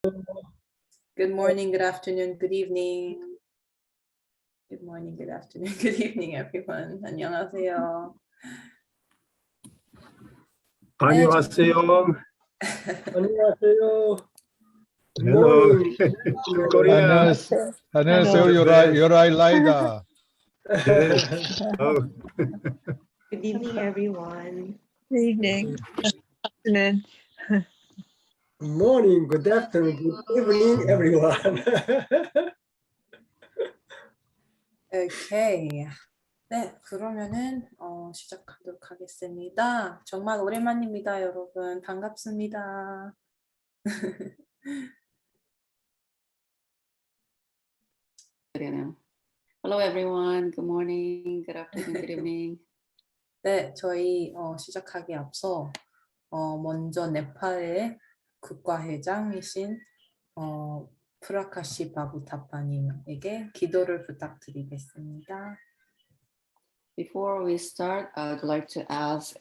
Good morning, good afternoon, good evening. Good morning, good afternoon, good evening, everyone. 안녕하세요. 안녕하세요. 안녕하세요. Hello. Morning. Korea. 안녕하세요. 요라이 라이다. Oh, Good evening, everyone. Good evening. Afternoon. Morning, good afternoon, good evening, everyone. Okay. 네, 그러면은 시작하도록 하겠습니다. 정말 오랜만입니다, 여러분. 반갑습니다. Hello, everyone. Good morning, good afternoon, good evening. 네, 저희 시작하기 앞서 먼저 네팔의 국가회장이신 프라카시 바부타파님에게 기도를 부탁드리겠습니다. Before we start, I'd like to ask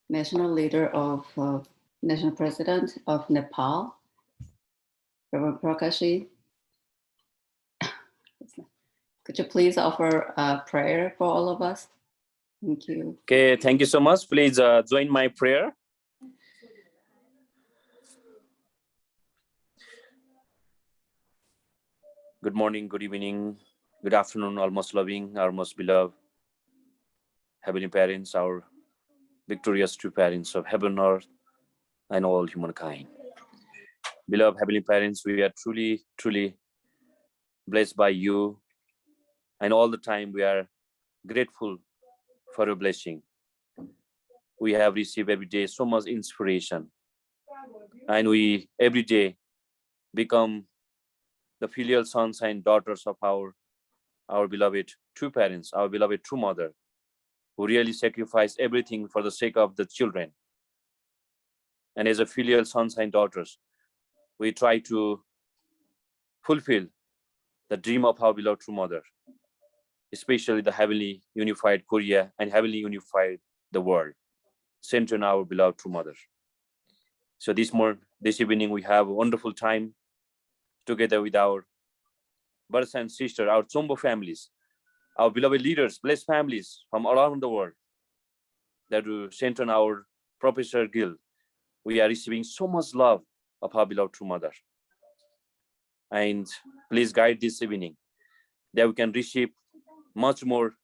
National Leader of National President of Nepal, Reverend Prakashi. Could you please offer a prayer for all of us? Thank you. Okay, thank you so much. Please join my prayer. Good morning, good evening, good afternoon, our most loving, our most beloved Heavenly Parents, our victorious true parents of heaven, earth, and all humankind. Beloved Heavenly Parents, we are truly, truly blessed by you, and all the time we are grateful for your blessing. We have received every day so much inspiration, and we every day become the filial sons and daughters of our beloved true parents, our beloved true mother, who really sacrifice everything for the sake of the children. And as a filial sons and daughters, we try to fulfill the dream of our beloved true mother, especially the heavenly unified Korea and heavenly unified the world, centered on our beloved true mother. So this evening, we have a wonderful time together with our brothers and sisters, our Chombo families, our beloved leaders, blessed families from around the world that will center on our Professor Gill. We are receiving so much love of our beloved true mother. And please guide this evening that we can receive much more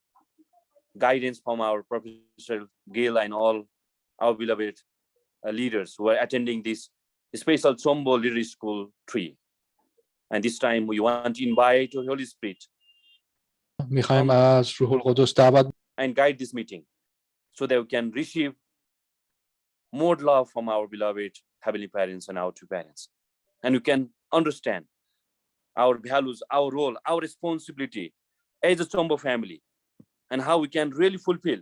guidance from our Professor Gill and all our beloved leaders who are attending this special Chombo Leadership School 3. And this time we want to invite the Holy Spirit میخوایم از روح القدس دعوت and guide this meeting so that we can receive more love from our beloved Heavenly Parents and our true parents. And we can understand our values, our role, our responsibility as a Chombo family, and how we can really fulfill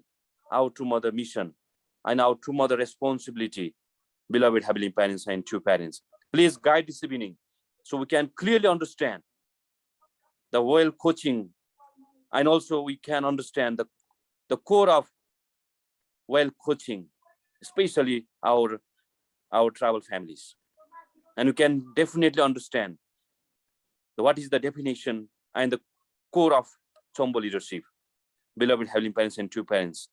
our true mother mission and our true mother responsibility, beloved Heavenly Parents and true parents. Please guide this evening so we can clearly understand the well coaching, and also we can understand the core of well coaching, especially our tribal families. And you can definitely understand what is the definition and the core of Chombo leadership, beloved Heavenly Parents and true parents.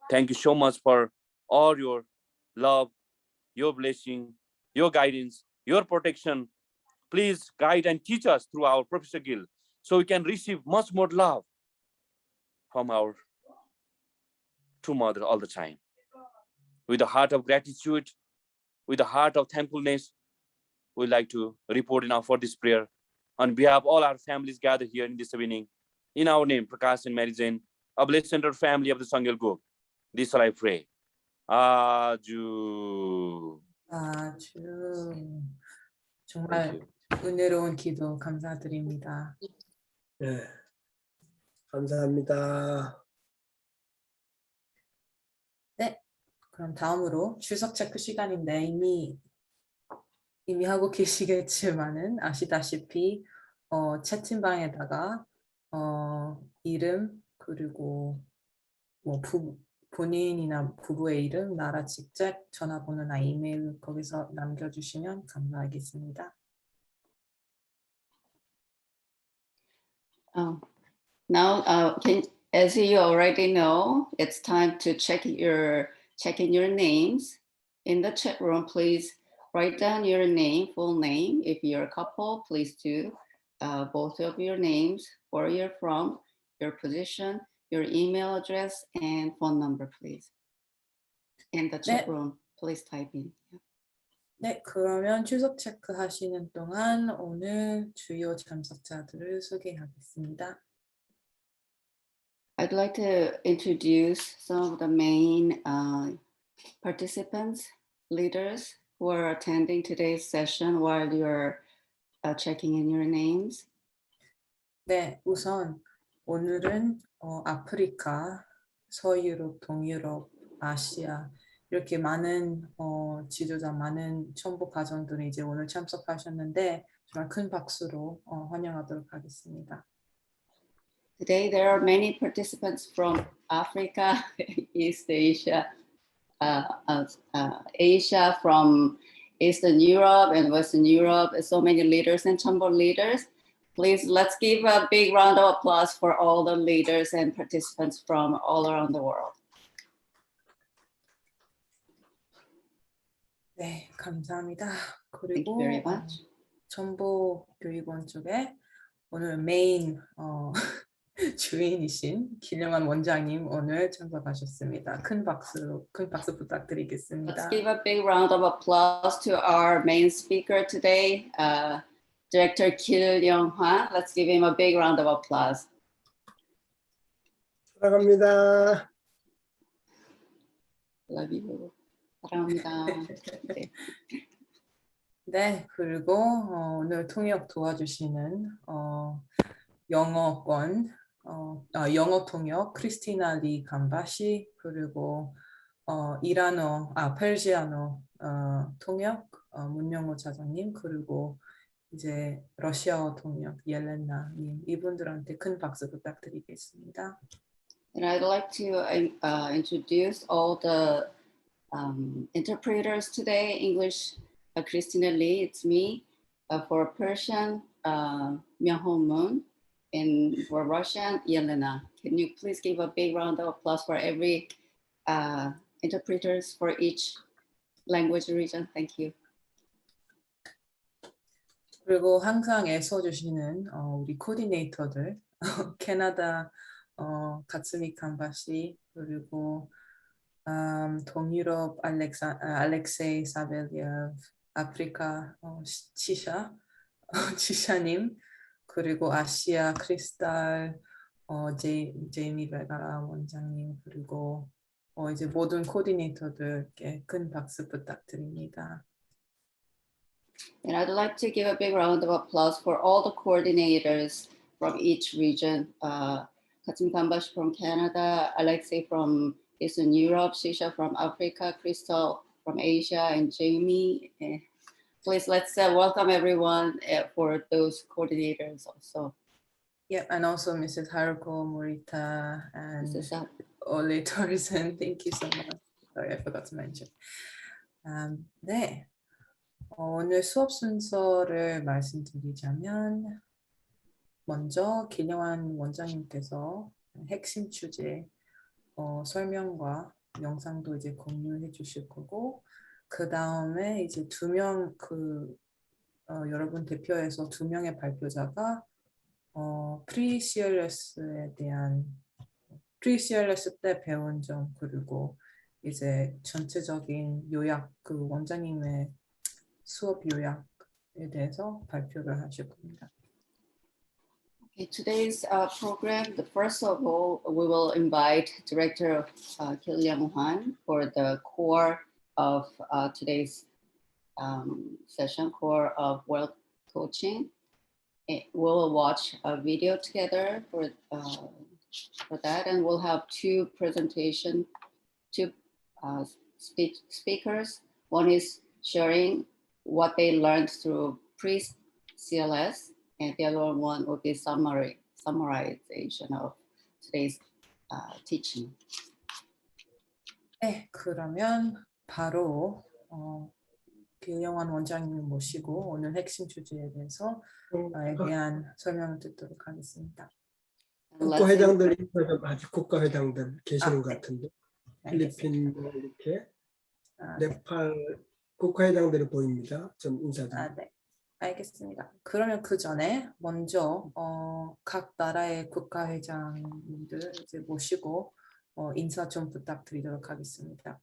Thank you so much for all your love, your blessing, your guidance, your protection. Please guide and teach us through our Professor Gill so we can receive much more love from our true mother all the time. With a heart of gratitude, with a heart of thankfulness, we'd like to report enough for this prayer on behalf of all our families gathered here in this evening. In our name, Prakash and Mary Jane, a blessed center family of the Sangil Group. This shall I pray. Aju. 아주 정말 은혜로운 기도 감사드립니다. 네, 감사합니다. 네, 그럼 다음으로 출석 체크 시간인데 이미 하고 계시겠지만은 아시다시피 채팅방에다가 이름 그리고 뭐 본인이나 부부의 이름, 나라 직책, 전화번호나 이메일 거기서 남겨주시면 감사하겠습니다. Now, as you already know, it's time to check in your names. In the chat room, please write down your name, full name. If you're a couple, please do both of your names, where you're from, your position, your email address, and phone number, please. In the chat 네. room, please type in. 네, 그러면 출석 체크하시는 동안 오늘 주요 참석자들을 소개하겠습니다. I'd like to introduce some of the main participants, leaders who are attending today's session while you're checking in your names. 네, 우선 오늘은 아프리카, 서유럽, 동유럽, 아시아 이렇게 많은 지도자, 많은 첨부 가정들이 이제 오늘 참석하셨는데 정말 큰 박수로 환영하도록 하겠습니다. Today, there are many participants from Africa, East Asia, Asia, from Eastern Europe and Western Europe, so many leaders and Chambon leaders. Please, let's give a big round of applause for all the leaders and participants from all around the world. 네, 감사합니다. Thank you 그리고 very much. 정보교육원 쪽에 오늘 메인 주인이신 김영환 원장님 오늘 참석하셨습니다. 큰 박수 부탁드리겠습니다. Let's give a big round of applause to our main speaker today, Director Kil Young-hwan. Let's give him a big round of applause. 사랑합니다. Love you. 사랑합니다. 네. 네, 그리고 오늘 통역 도와주시는 영어권, 영어 통역 크리스티나 리 감바시, 그리고 페르시아노 통역 문영호 차장님, 그리고 이제 러시아어 통역 옐레나님, 이분들한테 큰 박수 부탁드리겠습니다. And I'd like to introduce all the interpreters today. English, Christina Lee, it's me. For Persian, Myung-ho Moon. And for Russian, Yelena. Can you please give a big round of applause for every interpreters for each language region? Thank you. 그리고 항상 애써주시는 우리 코디네이터들, 캐나다 가츠미 캄바시, 그리고 동유럽 알렉세이 사벨리에프, 아프리카 치샤님, 그리고 아시아 크리스탈 제이미 베가라 원장님, 그리고 이제 모든 코디네이터들께 큰 박수 부탁드립니다. And I'd like to give a big round of applause for all the coordinators from each region. Katsumi Kambashi from Canada, Alexei from Eastern Europe, Shisha from Africa, Crystal from Asia, and Jamie. Please, let's welcome everyone for those coordinators also. Yeah, and also Mrs. Haruko Morita and Ole Torsen. Thank you so much. Sorry, I forgot to mention. 네. 오늘 수업 순서를 말씀드리자면 먼저 김영환 원장님께서 핵심 주제 설명과 영상도 이제 공유해 주실 거고, 그 다음에 이제 여러분 대표에서 2명의 발표자가 프리-CLS에 대한 프리-CLS 때 배운 점, 그리고 이제 전체적인 요약, 그 원장님의 수업 요약에 대해서 발표를 하실 겁니다. Okay, today's program, first of all, we will invite Director Kil Young-hwan for the core of today's session, core of World Coaching. We'll watch a video together for that, and we'll have two speakers. One is sharing what they learned through pre-CLS, and the other one will be summarization of today's teaching. 네, 그러면 바로 김영환 원장님을 모시고 오늘 핵심 주제에 대해서 대한 설명을 듣도록 하겠습니다. 국가회장들 인터뷰 아직 국가회장들 계시는 것 네. 같은데 알겠습니다. 필리핀 이렇게 네. 네팔 국가회장들이 보입니다. 좀 인사 좀. 네. 알겠습니다. 그러면 그 전에 먼저 각 나라의 국가회장님들 이제 모시고 인사 좀 부탁드리도록 하겠습니다.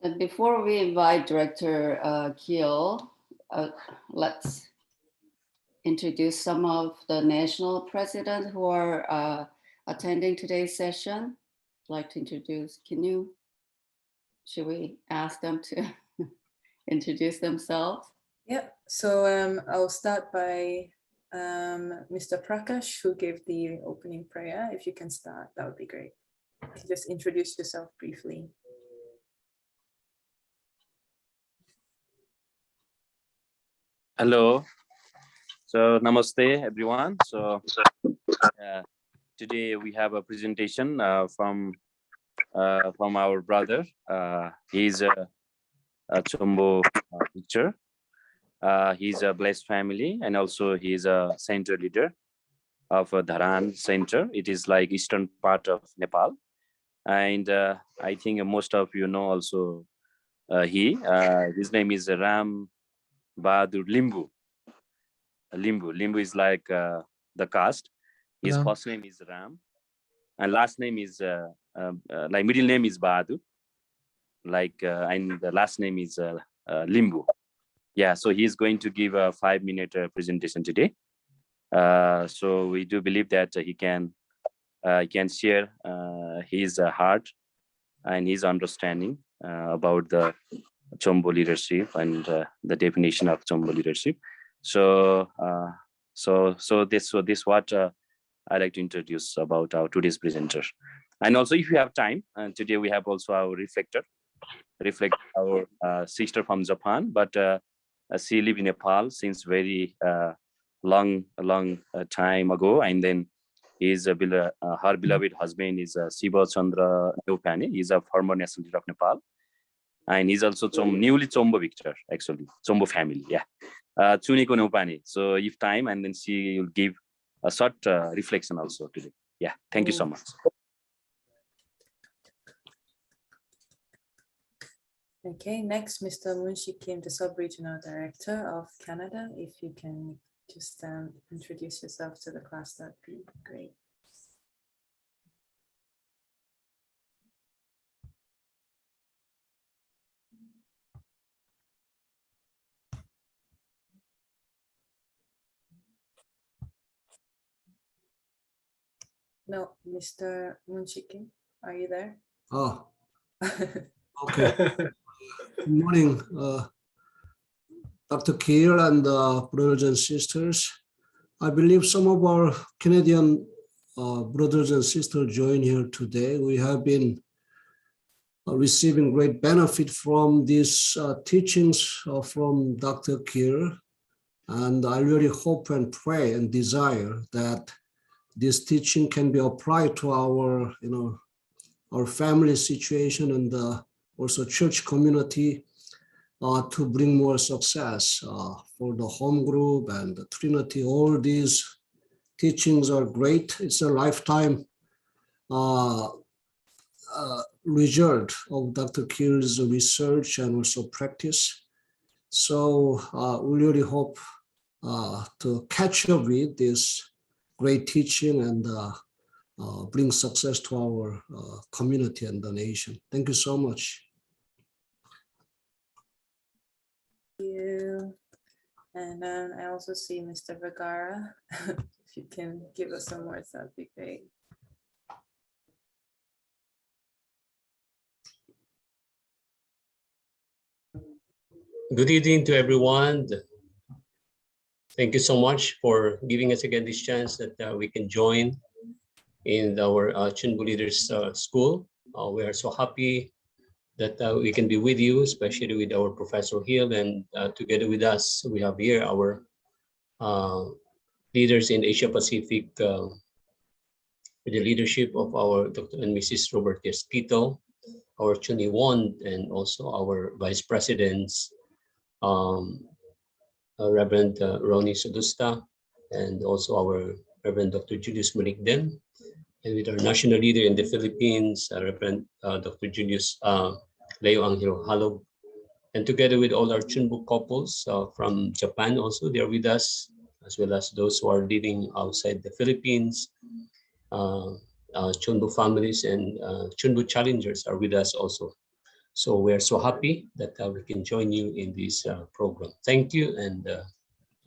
And before we invite Director Keel, let's introduce some of the national presidents who are attending today's session. I'd like to introduce, should we ask them to introduce themselves? Yeah, so I'll start by Mr. Prakash, who gave the opening prayer. If you can start, that would be great. Just introduce yourself briefly. Hello. So namaste, everyone. So today we have a presentation from our brother. He's a Chombo teacher. He's a blessed family, and also he's a center leader of Dharan Center. It is like eastern part of Nepal, and I think most of you know also his name is Ram Bahadur Limbu. Limbu is like the caste. His first name is Ram, and last name is like middle name is Bahadur, and the last name is Limbu. Yeah, so he's going to give a 5-minute presentation today. So we do believe that he can share his heart and his understanding about the Chombo leadership and the definition of Chombo leadership. So this what I like to introduce about our today's presenter. And also, if you have time, and today we have also our reflect our sister from Japan, but she lived in Nepal since very long time ago, and then her beloved husband is Shiva Chandra Neupane. He's a former national leader of Nepal, and he's also newly Chombo victor, actually Chombo family. Yeah, Chuniko Neupane. So if time, and then she will give a short reflection also today. Yeah, thank you so much. Okay, next, Mr. Munshi Kim, the Sub-Regional Director of Canada. If you can just introduce yourself to the class, that'd be great. No, Mr. Munshi Kim, are you there? Oh, okay. Good morning, Dr. Keel and brothers and sisters. I believe some of our Canadian brothers and sisters join here today. We have been receiving great benefit from these teachings from Dr. Keel, and I really hope and pray and desire that this teaching can be applied to our, our family situation and also church community to bring more success for the home group and the Trinity. All these teachings are great. It's a lifetime result of Dr. Keel's research and also practice. So we really hope to catch up with this great teaching and bring success to our community and the nation. Thank you so much. Thank you. And then I also see Mr. Vergara. If you can give us some words, that'd be great. Good evening to everyone. Thank you so much for giving us again this chance that we can join in our Chombo Leaders School. We are so happy that we can be with you, especially with our Professor Hill, and together with us, we have here our leaders in Asia Pacific with the leadership of our Dr. and Mrs. Robert Espito, our Chuni Won, and also our vice presidents, Reverend Ronnie Sudusta, and also our Reverend Dr. Julius Malikden, and with our national leader in the Philippines, Reverend Dr. Julius Leo Angelo Halog, and together with all our Chunbu couples from Japan also, they're with us, as well as those who are living outside the Philippines. Chunbu families and Chunbu challengers are with us also. So we're so happy that we can join you in this program. Thank you and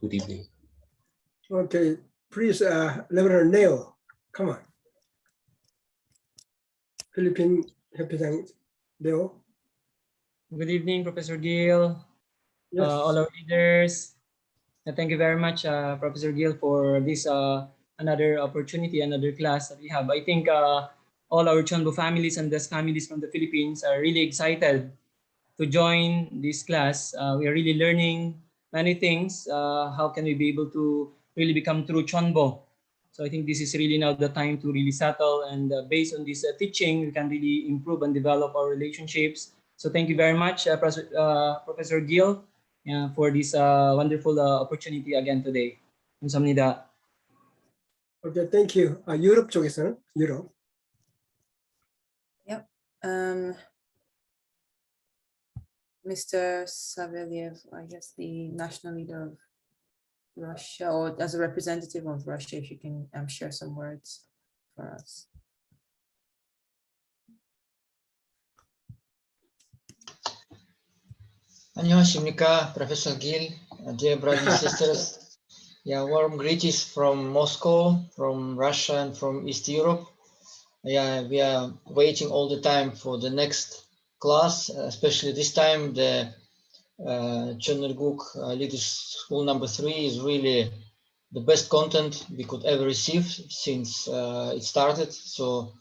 good evening. Okay, please, Reverend Leo, come on. Philippine Representative Leo. Good evening, Professor Gill, Yes. all our leaders. Thank you very much, Professor Gill, for this another opportunity, another class that we have. I think all our Chonbo families and desk families from the Philippines are really excited to join this class. We are really learning many things. How can we be able to really become true Chonbo? So I think this is really now the time to really settle, and based on this teaching, we can really improve and develop our relationships. So thank you very much, Professor Gill, for this wonderful opportunity again today. 감사합니다. Okay, thank you. 유럽 쪽에서는 유럽. Yep. Mr. Savelyev, I guess the national leader of Russia, or as a representative of Russia, if you can share some words for us. 안녕하십니까, Professor Gill, dear brothers and sisters. Yeah, warm greetings from Moscow, from Russia, and from East Europe. Yeah, we are waiting all the time for the next class, especially this time the Chernelguk Leaders School number 3 is really the best content we could ever receive since it started. So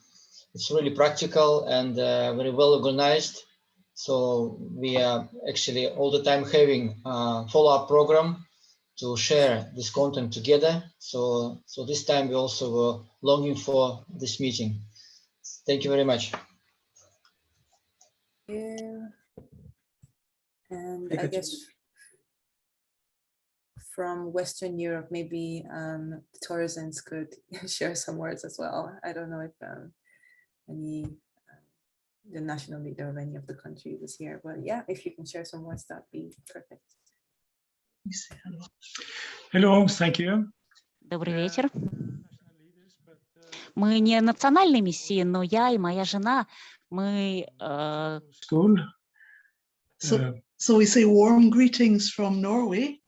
it's really practical and very well organized. So we are actually all the time having a follow-up program to share this content together. So this time we also were longing for this meeting. Thank you very much. Yeah. And I guess from Western Europe, maybe the tourisans could share some words as well. I don't know if the national leader of any of the countries is here, but yeah, if you can share some words, that'd be perfect. Hello, thank you. Добрый вечер. Мы не национальной миссии, но я и моя жена, мы... School. So we say warm greetings from Norway,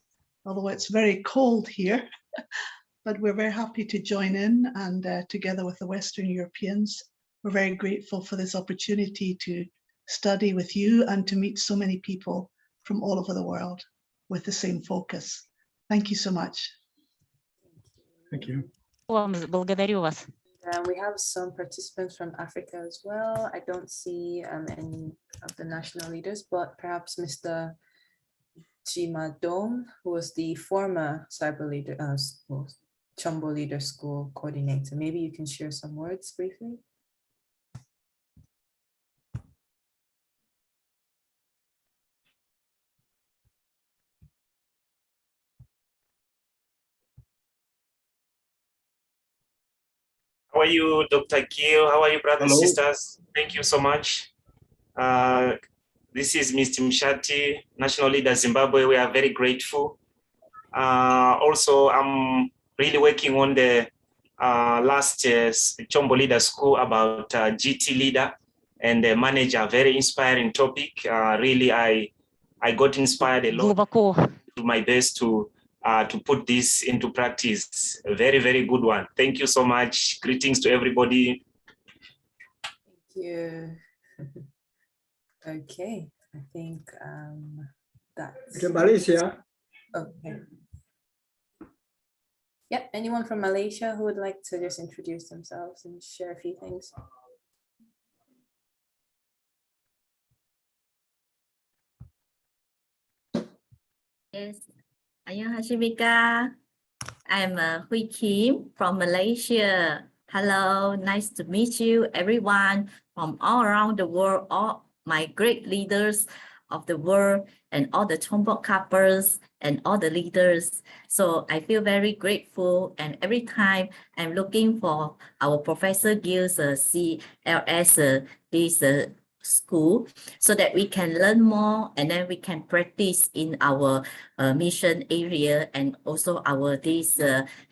although it's very cold here. But we're very happy to join in, and together with the Western Europeans, we're very grateful for this opportunity to study with you and to meet so many people from all over the world with the same focus. Thank you so much. Thank you. Благодарю вас. We have some participants from Africa as well. I don't see any of the national leaders, but perhaps Mr. Chima Dong, who was the former cyber leader, Chombo Leader School coordinator. Maybe you can share some words briefly. How are you, Dr. Gill? How are you, brothers and Hello. sisters? Thank you so much. This is Mr. Mshati, National Leader Zimbabwe. We are very grateful. Also, I'm really working on the last Chombo Leader School about GT leader and the manager. Very inspiring topic. Really, I got inspired a lot. Do my best to put this into practice. A very, very good one. Thank you so much. Greetings to everybody. Thank you. Okay, I think that's... Okay, Malaysia. Okay. Yep, anyone from Malaysia who would like to just introduce themselves and share a few things? Yes, 안녕하십니까. I'm Hui Kim from Malaysia. Hello, nice to meet you, everyone from all around the world, all my great leaders of the world and all the Chonbok couples and all the leaders. So I feel very grateful, and every time I'm looking for our Professor Gill's CLS this school so that we can learn more and then we can practice in our mission area and also our this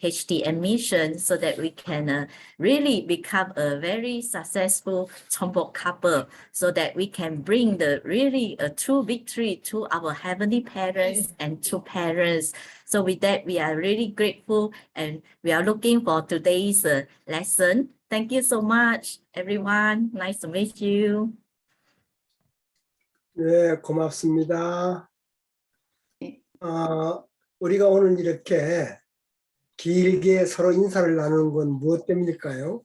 HTM mission so that we can really become a very successful Chonbok couple so that we can bring the really a true victory to our heavenly parents and to parents. So with that, we are really grateful and we are looking for today's lesson. Thank you so much, everyone. Nice to meet you. 네, 고맙습니다. 우리가 오늘 이렇게 길게 서로 인사를 나누는 건 무엇 때문일까요?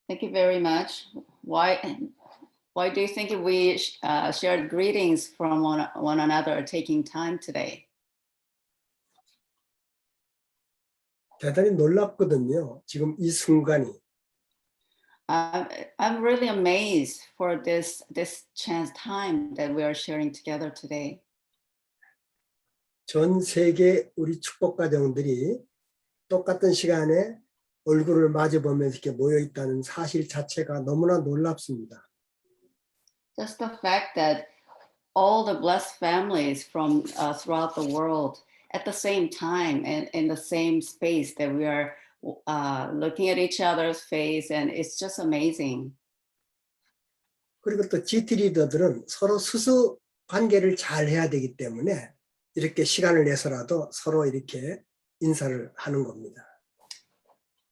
Thank you very much. Why do you think we shared greetings from one another taking time today? 대단히 놀랍거든요. 지금 이 순간이. I'm really amazed for this chance time that we are sharing together today. 전 세계 우리 축복 가정들이 똑같은 시간에 얼굴을 마주보면서 이렇게 모여 있다는 사실 자체가 너무나 놀랍습니다. Just the fact that all the blessed families from throughout the world at the same time and in the same space that we are looking at each other's face, and it's just amazing. 그리고 또 GT 리더들은 서로 수수 관계를 잘 해야 되기 때문에 이렇게 시간을 내서라도 서로 이렇게 인사를 하는 겁니다.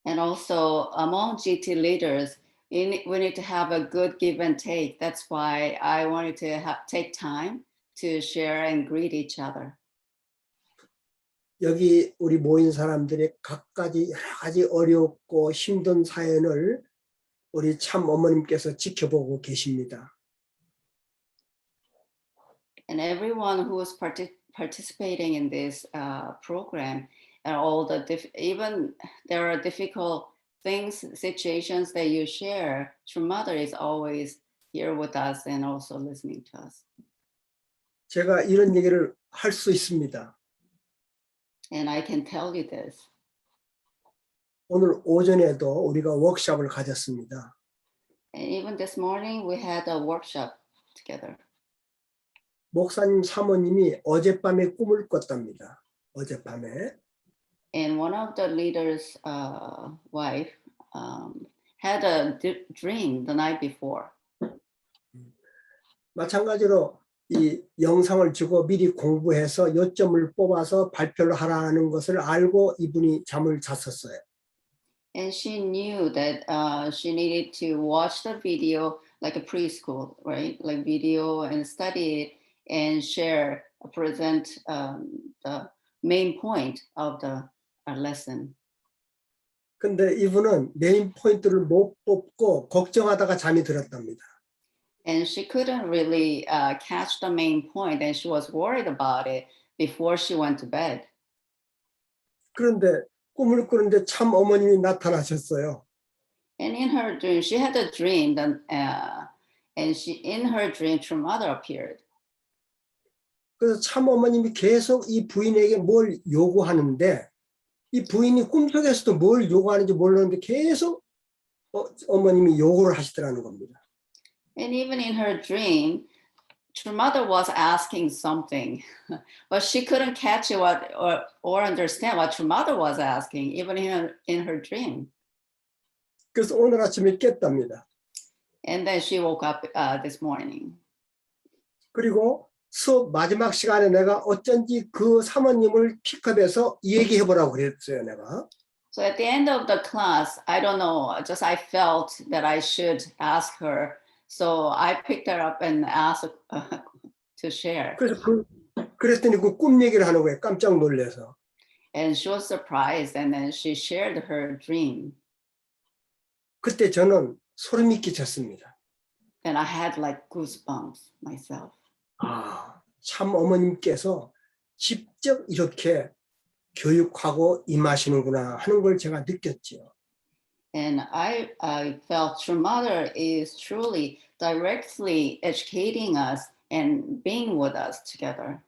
And also among GT leaders, we need to have a good give and take. That's why I wanted to take time to share and greet each other. 여기 우리 모인 사람들의 각가지 여러 가지 어렵고 힘든 사연을 우리 참 어머님께서 지켜보고 계십니다. And everyone who is participating in this program, and all the even there are difficult things, situations that you share, True Mother is always here with us and also listening to us. 제가 이런 얘기를 할 수 있습니다. And I can tell you this. 오늘 오전에도 우리가 워크숍을 가졌습니다. And even this morning we had a workshop together. 목사님 사모님이 어젯밤에 꿈을 꿨답니다. 어젯밤에. And one of the leaders' wife had a dream the night before. 마찬가지로 이 영상을 주고 미리 공부해서 요점을 뽑아서 발표를 하라는 것을 알고 이분이 잠을 잤었어요. And she knew that she needed to watch the video like a preschool, right? Like video and study it and share, present the main point of the lesson. 근데 이분은 메인 포인트를 못 뽑고 걱정하다가 잠이 들었답니다. And she couldn't really catch the main point, and she was worried about it before she went to bed. 그런데 꿈을 꾸는데 참 어머님이 나타나셨어요. And in her dream, she had a dream, and in her dream, True Mother appeared. 그래서 참 어머님이 계속 이 부인에게 뭘 요구하는데 이 부인이 꿈속에서도 뭘 요구하는지 모르는데 계속 어머님이 요구를 하시더라는 겁니다. And even in her dream, True Mother was asking something, but she couldn't catch it or understand what True Mother was asking, even in her dream. 그래서 오늘 아침에 깼답니다. And then she woke up this morning. 그리고 수업 마지막 시간에 내가 어쩐지 그 사모님을 픽업해서 얘기해보라고 그랬어요, 내가. So at the end of the class, I don't know, just I felt that I should ask her. So I picked her up and asked to share. 그래서 그랬더니 그 꿈 얘기를 하는 거예요. 깜짝 놀라서. And she was surprised, and then she shared her dream. 그때 저는 소름이 끼쳤습니다. And I had like goosebumps myself. 참 어머님께서 직접 이렇게 교육하고 임하시는구나 하는 걸 제가 느꼈죠. And I felt True Mother is truly directly educating us and being with us together.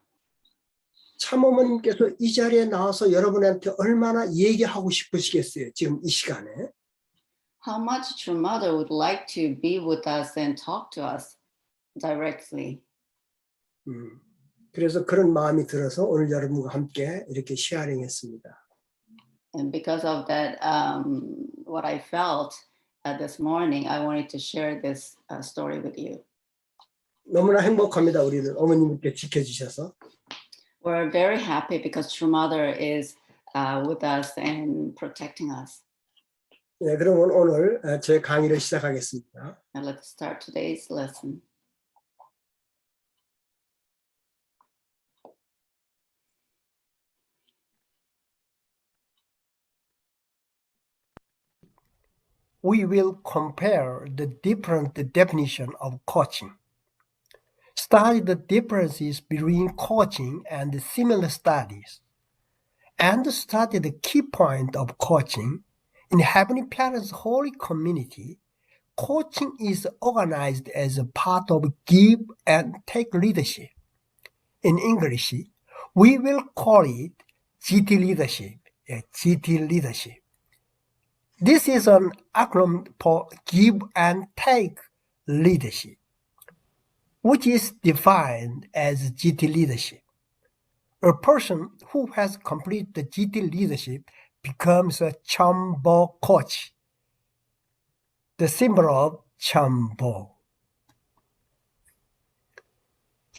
참어머님께서 이 자리에 나와서 여러분한테 얼마나 얘기하고 싶으시겠어요, 지금 이 시간에. How much True Mother would like to be with us and talk to us directly. 그래서 그런 마음이 들어서 오늘 여러분과 함께 이렇게 쉐어링했습니다. And because of that, what I felt this morning, I wanted to share this story with you. 너무나 행복합니다. 우리는 어머님께 지켜주셔서. We're very happy because True Mother is with us and protecting us. 네, 그러면 오늘 제 강의를 시작하겠습니다. And let's start today's lesson. We will compare the different definition of coaching. Study the differences between coaching and similar studies, and study the key point of coaching. In Heavenly Parents' Holy Community, coaching is organized as a part of give and take leadership. In English, we will call it GT leadership. GT leadership. This is an acronym for give and take leadership, which is defined as GT leadership. A person who has completed the GT leadership becomes a Chambo coach, the symbol of Chambo.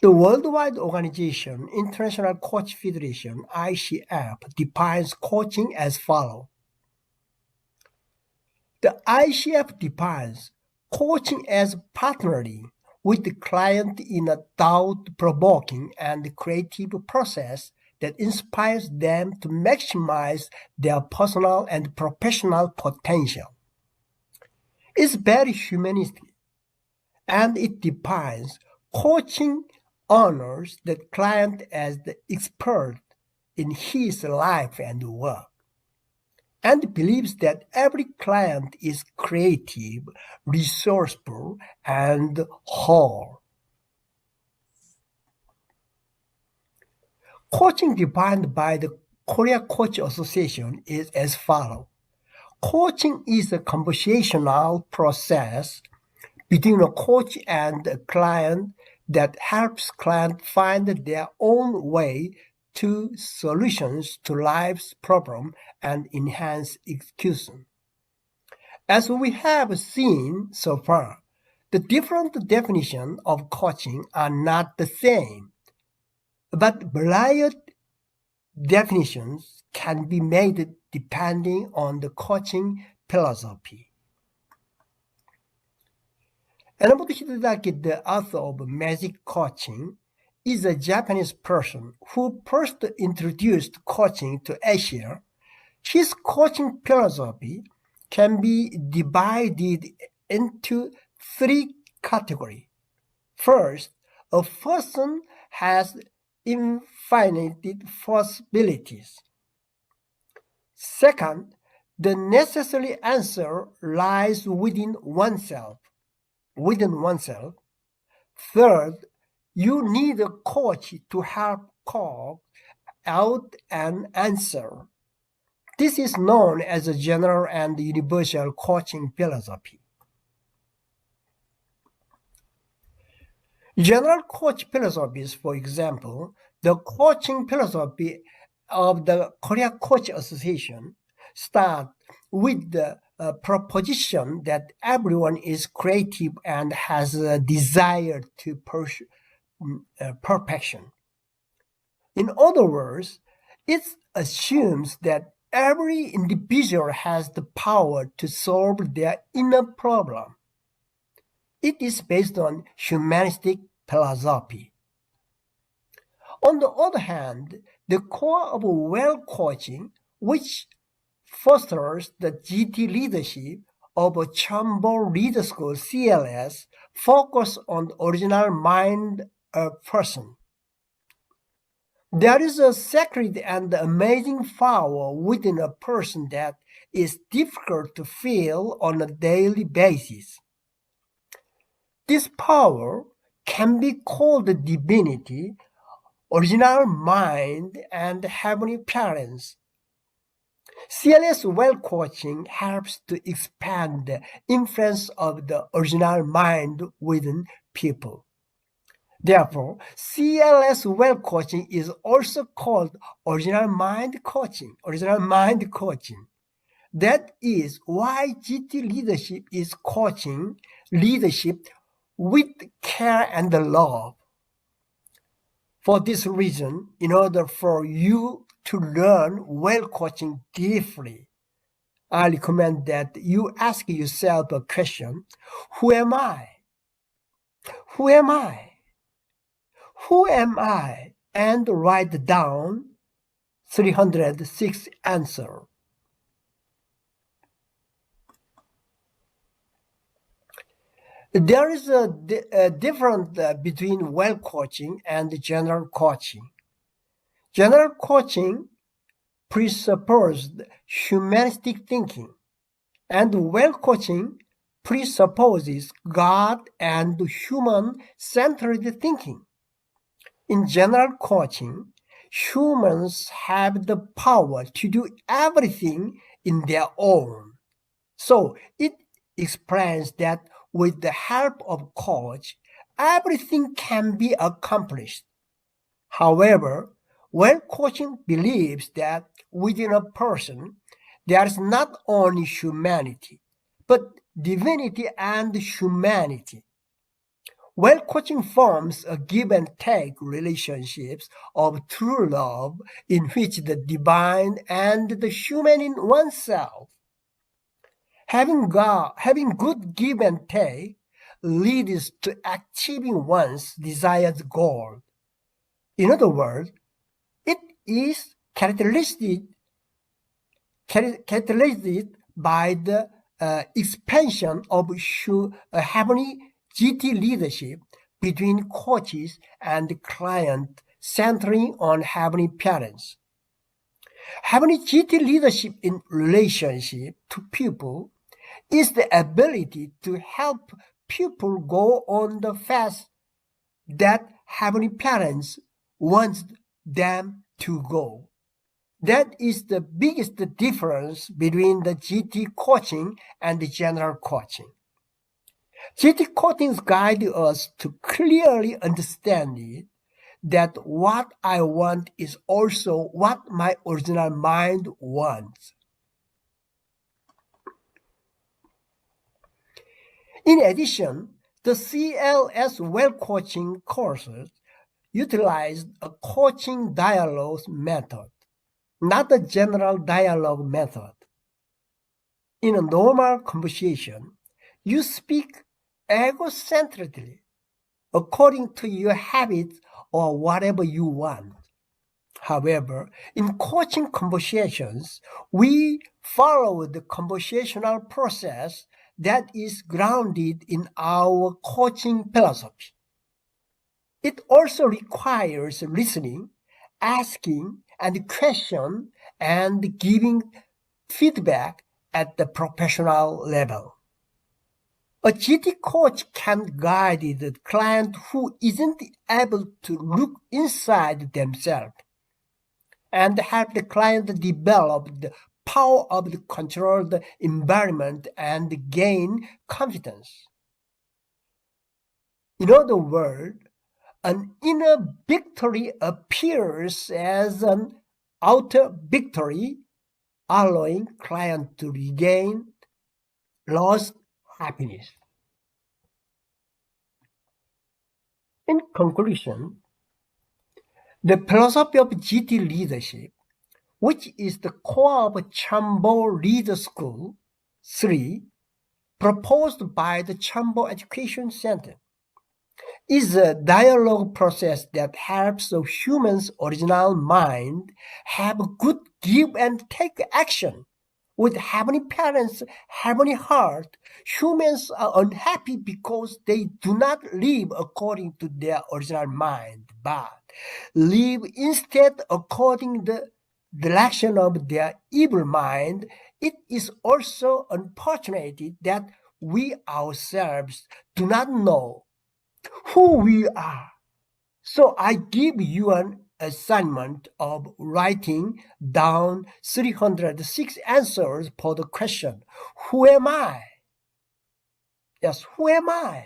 The worldwide organization, International Coach Federation, ICF, defines coaching as follows. The ICF defines coaching as partnering with the client in a thought-provoking and creative process that inspires them to maximize their personal and professional potential. It's very humanistic, and it defines coaching honors the client as the expert in his life and work, and believes that every client is creative, resourceful, and whole. Coaching defined by the Korea Coach Association is as follows. Coaching is a conversational process between a coach and a client that helps clients find their own way to solutions to life's problem and enhance execution. As we have seen so far, the different definitions of coaching are not the same, but varied definitions can be made depending on the coaching philosophy. Enomoto Hidetake, the author of Magic Coaching, is a Japanese person who first introduced coaching to Asia. His coaching philosophy can be divided into three categories. First, a person has infinite possibilities. Second, the necessary answer lies within oneself. Third, you need a coach to help carve out an answer. This is known as a general and universal coaching philosophy. General coach philosophies, for example, the coaching philosophy of the Korea Coach Association, start with the proposition that everyone is creative and has a desire to pursue perfection. In other words, it assumes that every individual has the power to solve their inner problem. It is based on humanistic philosophy. On the other hand, the core of well coaching, which fosters the GT leadership of a Chambo Leader School CLS, focus on the original mind of person. There is a sacred and amazing power within a person that is difficult to feel on a daily basis. This power can be called divinity, original mind, and heavenly parents. CLS well coaching helps to expand the influence of the original mind within people. Therefore, CLS well coaching is also called original mind coaching. That is why GT leadership is coaching leadership with care and love. For this reason, in order for you to learn well coaching deeply, I recommend that you ask yourself a question: who am I? Who am I? Who am I? And write down 306 answers. There is a difference between well coaching and general coaching. General coaching presupposes humanistic thinking, and well coaching presupposes God and human-centered thinking. In general coaching, humans have the power to do everything in their own. So it explains that with the help of coach, everything can be accomplished. However, well coaching believes that within a person, there is not only humanity, but divinity and humanity. Well coaching forms a give and take relationships of true love in which the divine and the human in oneself. Having good give and take leads to achieving one's desired goal. In other words, it is characterized by the expansion of heavenly GT leadership between coaches and client, centering on heavenly parents. Heavenly GT leadership in relationship to people is the ability to help people go on the path that heavenly parents want them to go. That is the biggest difference between the GT coaching and the general coaching. GT coaching guides us to clearly understand it, that what I want is also what my original mind wants. In addition, the CLS well coaching courses utilize a coaching dialogue method, not a general dialogue method. In a normal conversation, you speak egocentrically according to your habits or whatever you want. However, in coaching conversations, we follow the conversational process that is grounded in our coaching philosophy. It also requires listening, asking and question, and giving feedback at the professional level. A GT coach can guide the client who isn't able to look inside themselves and help the client develop the power of the controlled environment and gain confidence. In other words, an inner victory appears as an outer victory, allowing client to regain lost happiness. In conclusion, the philosophy of GT leadership, which is the core of Chambo Leader School 3, proposed by the Chambo Education Center, is a dialogue process that helps the human's original mind have good give and take action. With heavenly parents, heavenly heart, humans are unhappy because they do not live according to their original mind, but live instead according the direction of their evil mind, it is also unfortunate that we ourselves do not know who we are. So I give you an assignment of writing down 306 answers for the question, who am I? Yes, who am I?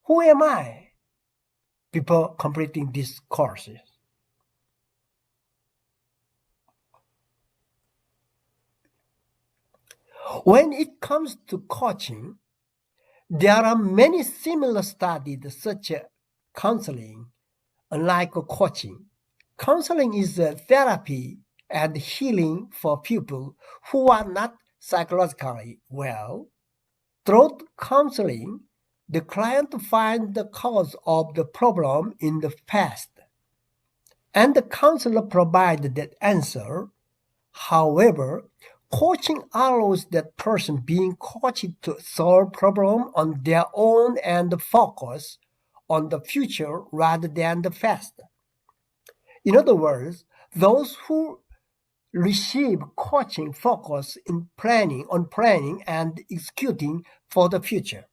Who am I? Before completing these courses. When it comes to coaching, there are many similar studies such as counseling, unlike coaching. Counseling is a therapy and healing for people who are not psychologically well. Through counseling, the client finds the cause of the problem in the past, and the counselor provides that answer. However, coaching allows that person being coached to solve problem on their own and focus on the future rather than the past. In other words, those who receive coaching focus on planning and executing for the future,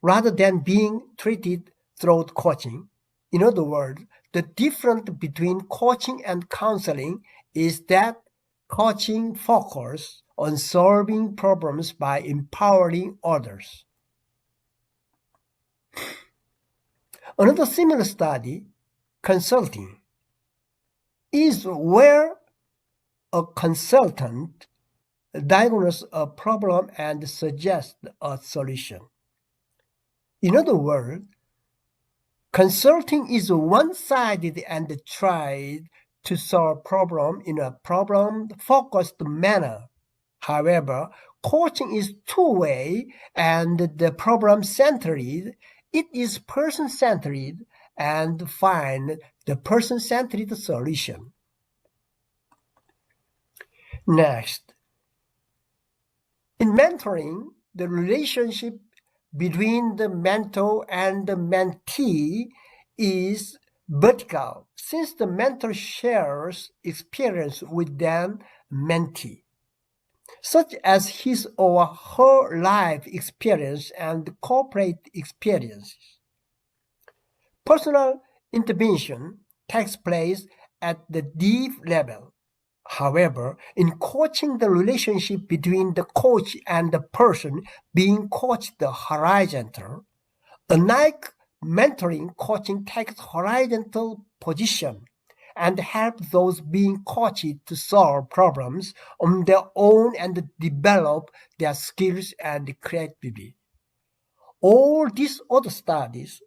rather than being treated through coaching. In other words, the difference between coaching and counseling is that coaching focuses on solving problems by empowering others. Another similar study, consulting, is where a consultant diagnoses a problem and suggests a solution. In other words, consulting is one-sided and tries to solve problem in a problem-focused manner. However, coaching is two-way and the problem-centered. It is person-centered and find the person-centered solution. Next, in mentoring, the relationship between the mentor and the mentee is vertical, since the mentor shares experience with the mentee, such as his or her life experience and corporate experiences. Personal intervention takes place at the deep level. However, in coaching, the relationship between the coach and the person being coached the horizontal. Unlike mentoring, coaching takes horizontal position and helps those being coached to solve problems on their own and develop their skills and creativity. All these other studies,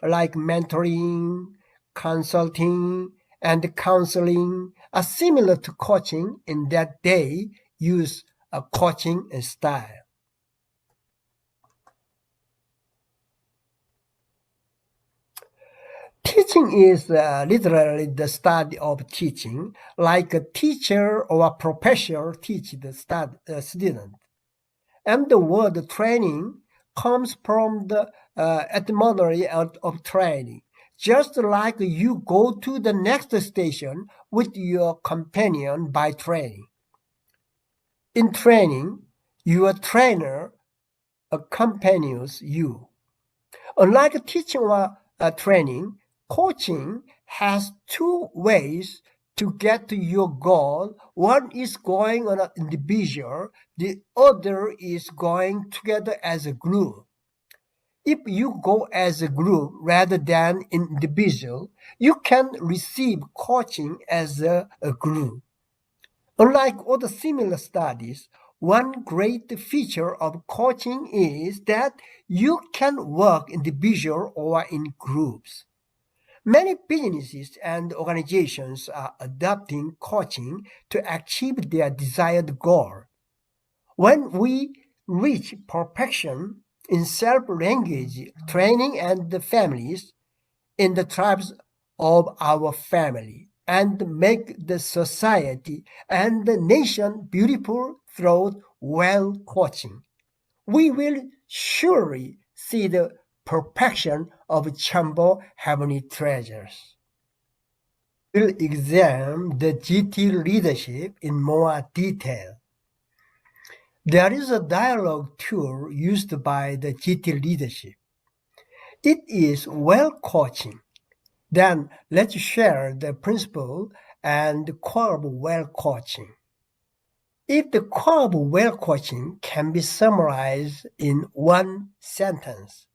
like mentoring, consulting, and counseling, are similar to coaching in that they use a coaching style. Teaching is literally the study of teaching, like a teacher or a professor teaches the student. And the word training comes from the etymology of training. Just like you go to the next station with your companion by train. In training, your trainer accompanies you. Unlike teaching or training, coaching has two ways to get to your goal. One is going on an individual, the other is going together as a group. If you go as a group rather than individual, you can receive coaching as a group. Unlike other similar studies, one great feature of coaching is that you can work individual or in groups. Many businesses and organizations are adopting coaching to achieve their desired goal. When we reach perfection in self-language training and the families, in the tribes of our family, and make the society and the nation beautiful through well coaching, we will surely see the perfection of Chambo heavenly treasures. will examine the GT leadership in more detail. There is a dialogue tool used by the GT leadership. It is well coaching. Then let's share the principle and core of well coaching. If the core of well coaching can be summarized in one sentence,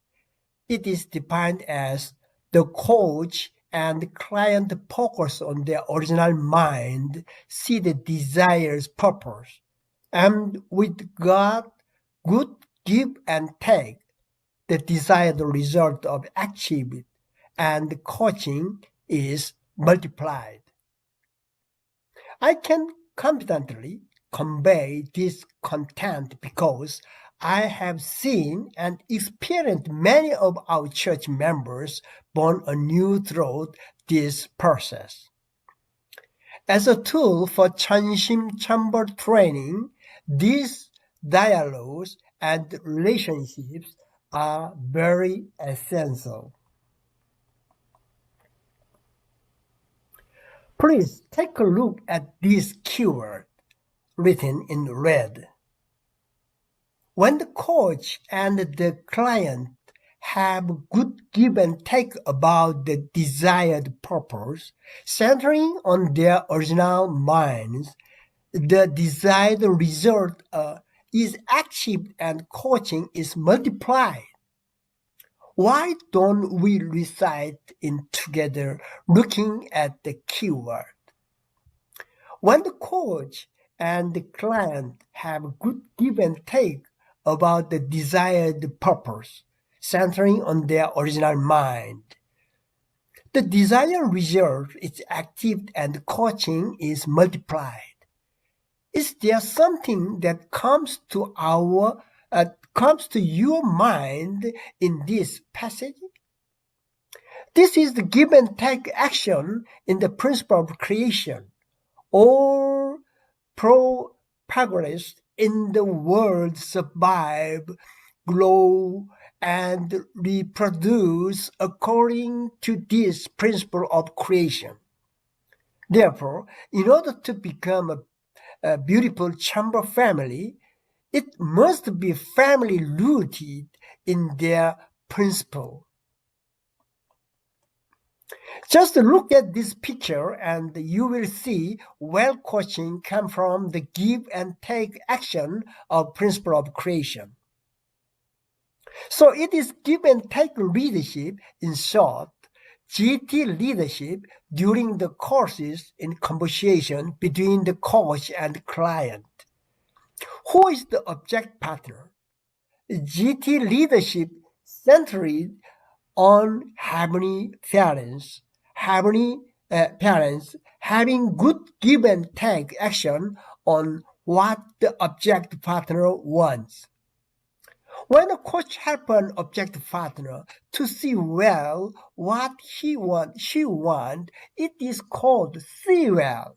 it is defined as the coach and client focus on their original mind, see the desired purpose, and with God, good give and take, the desired result of achieved, and coaching is multiplied. I can confidently convey this content because I have seen and experienced many of our church members born anew through this process. As a tool for Chanshim Chamber training, these dialogues and relationships are very essential. Please take a look at this keyword written in red. When the coach and the client have good give and take about the desired purpose, centering on their original minds, the desired result is achieved and coaching is multiplied. Why don't we recite it together looking at the keyword? When the coach and the client have good give and take about the desired purpose, centering on their original mind, the desired result is achieved and coaching is multiplied. Is there something that comes to your mind in this passage? This is the give and take action in the principle of creation, or progress in the world survive, grow, and reproduce according to this principle of creation. Therefore, in order to become a beautiful chamber family, it must be family rooted in their principle. Just look at this picture and you will see well coaching come from the give and take action of principle of creation. So it is give and take leadership, in short, GT leadership during the courses in conversation between the coach and client. Who is the object partner? GT leadership centered on harmony parents having good give and take action on what the object partner wants. When a coach helps an object partner to see well what she wants, it is called see well.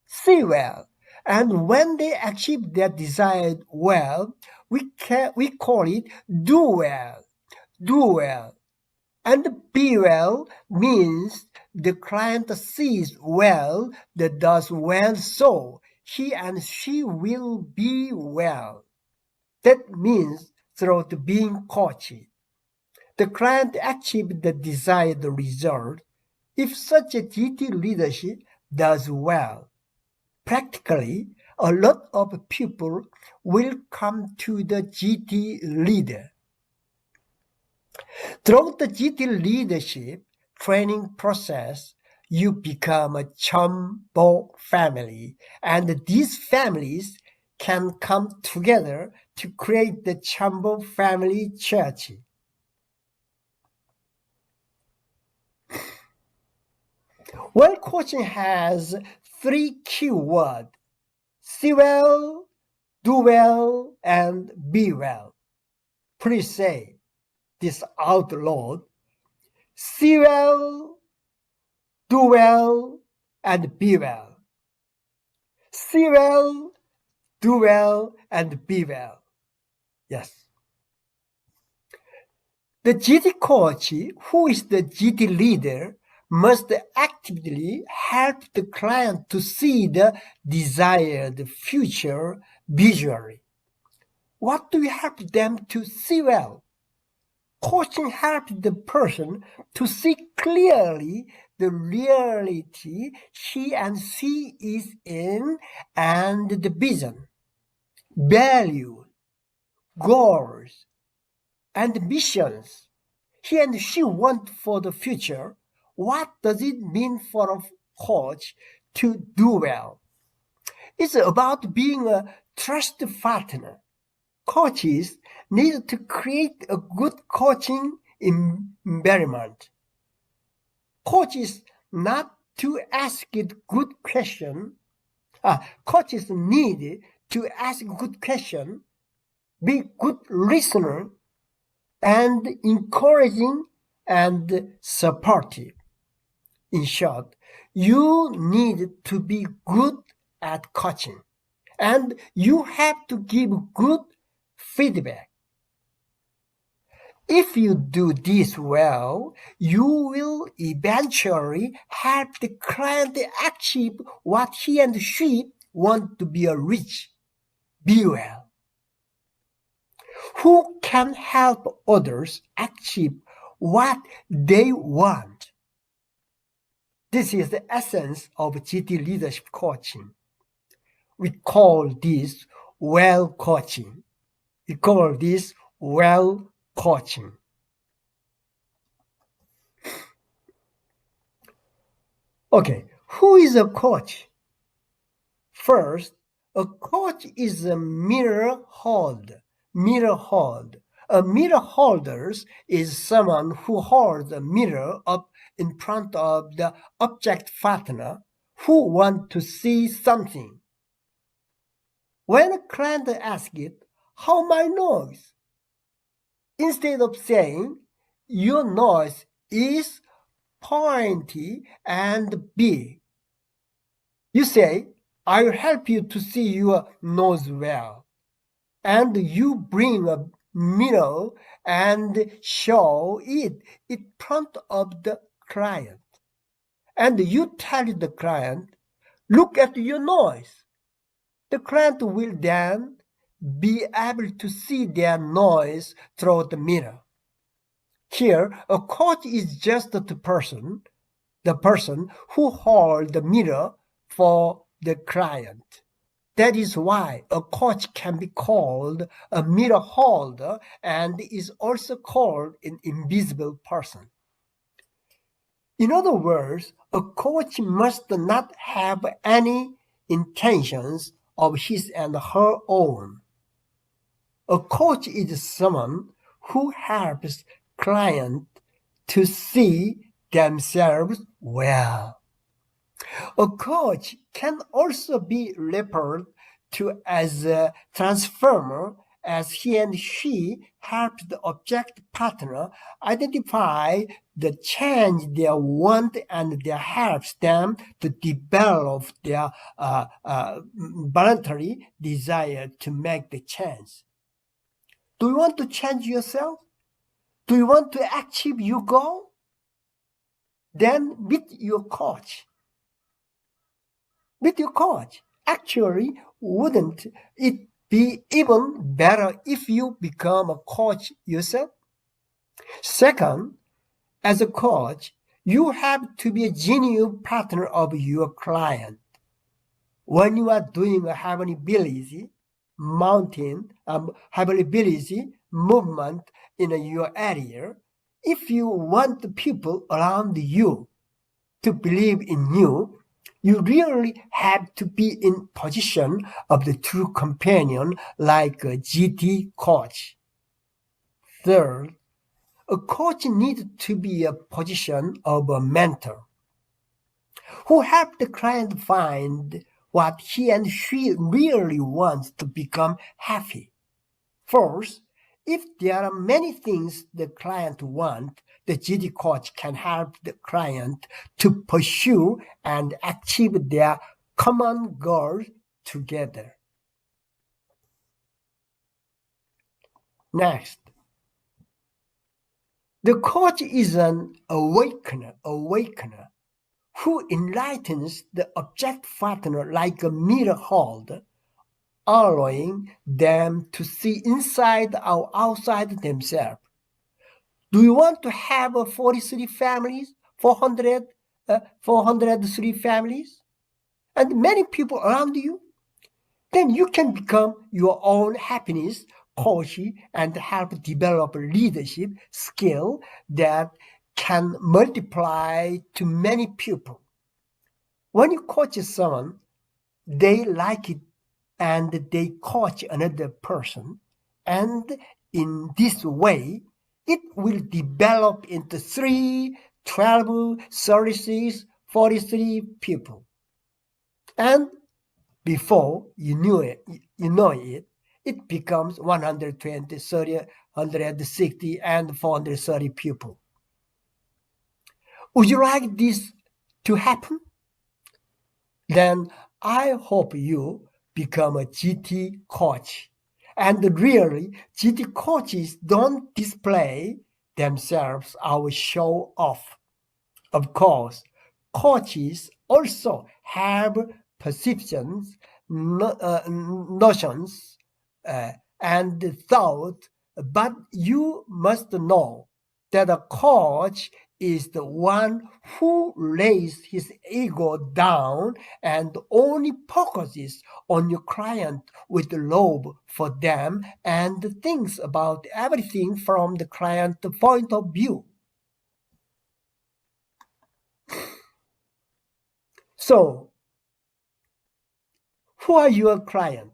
See well. And when they achieve their desired well, we call it do well. Do well. And be well means the client sees well, that does well, so he and she will be well. That means through being coached, the client achieves the desired result. If such a GT leadership does well, practically a lot of people will come to the GT leader. Through the GT leadership training process, you become a Chambo family, and these families can come together to create the Chambo Family Church. Well coaching has 3 key words: see well, do well, and be well. Please say this out loud: see well, do well, and be well. See well, do well, and be well. Yes. The GT coach, who is the GT leader, must actively help the client to see the desired future visually. What do we help them to see well? Coaching helps the person to see clearly the reality he and she is in and the vision, values, goals, and missions he and she want for the future. What does it mean for a coach to do well? It's about being a trusted partner. Coaches need to create a good coaching environment. Coaches not to ask it good question. Coaches need to ask good question, be good listener, and encouraging and supportive. In short, you need to be good at coaching, and you have to give good feedback. If you do this well, you will eventually help the client achieve what he and she want to be be well. Who can help others achieve what they want? This is the essence of GT leadership coaching. We call this well coaching. We call this well coaching. Okay, who is a coach? First, a coach is a mirror holder. A mirror holder is someone who holds a mirror up in front of the object partner who wants to see something. When a client asks it, how my nose? Instead of saying, your nose is pointy and big, you say, I will help you to see your nose well. And you bring a mirror and show it in front of the client. And you tell the client, look at your nose. The client will then be able to see their nose through the mirror. Here, a coach is just the person who holds the mirror for the client. That is why a coach can be called a mirror holder and is also called an invisible person. In other words, a coach must not have any intentions of his and her own. A coach is someone who helps clients to see themselves well. A coach can also be referred to as a transformer, as he and she helps the object partner identify the change they want and that helps them to develop their voluntary desire to make the change. Do you want to change yourself? Do you want to achieve your goal? Then meet your coach. With your coach. Actually, wouldn't it be even better if you become a coach yourself? Second, as a coach, you have to be a genuine partner of your client. When you are doing a hability movement in your area, if you want the people around you to believe in you, you really have to be in position of the true companion like a GT coach. Third, a coach needs to be a position of a mentor who helps the client find what he and she really wants to become happy. First, if there are many things the client wants, the GT coach can help the client to pursue and achieve their common goals together. Next, The coach is an awakener who enlightens the object partner like a mirror holder, allowing them to see inside or outside themselves. Do you want to have 43 families, 403 families, and many people around you? Then you can become your own happiness coach and help develop leadership skill that can multiply to many people. When you coach someone, they like it and they coach another person. And in this way, it will develop into 3, 12, 36, 43 people. And before you know it, it becomes 120, 30, 160, and 430 people. Would you like this to happen? Then I hope you become a GT coach. And really, GT coaches don't display themselves or show off. Of course, coaches also have perceptions, notions, and thought, but you must know that a coach is the one who lays his ego down and only focuses on your client with love for them and thinks about everything from the client's point of view. So, who are your client?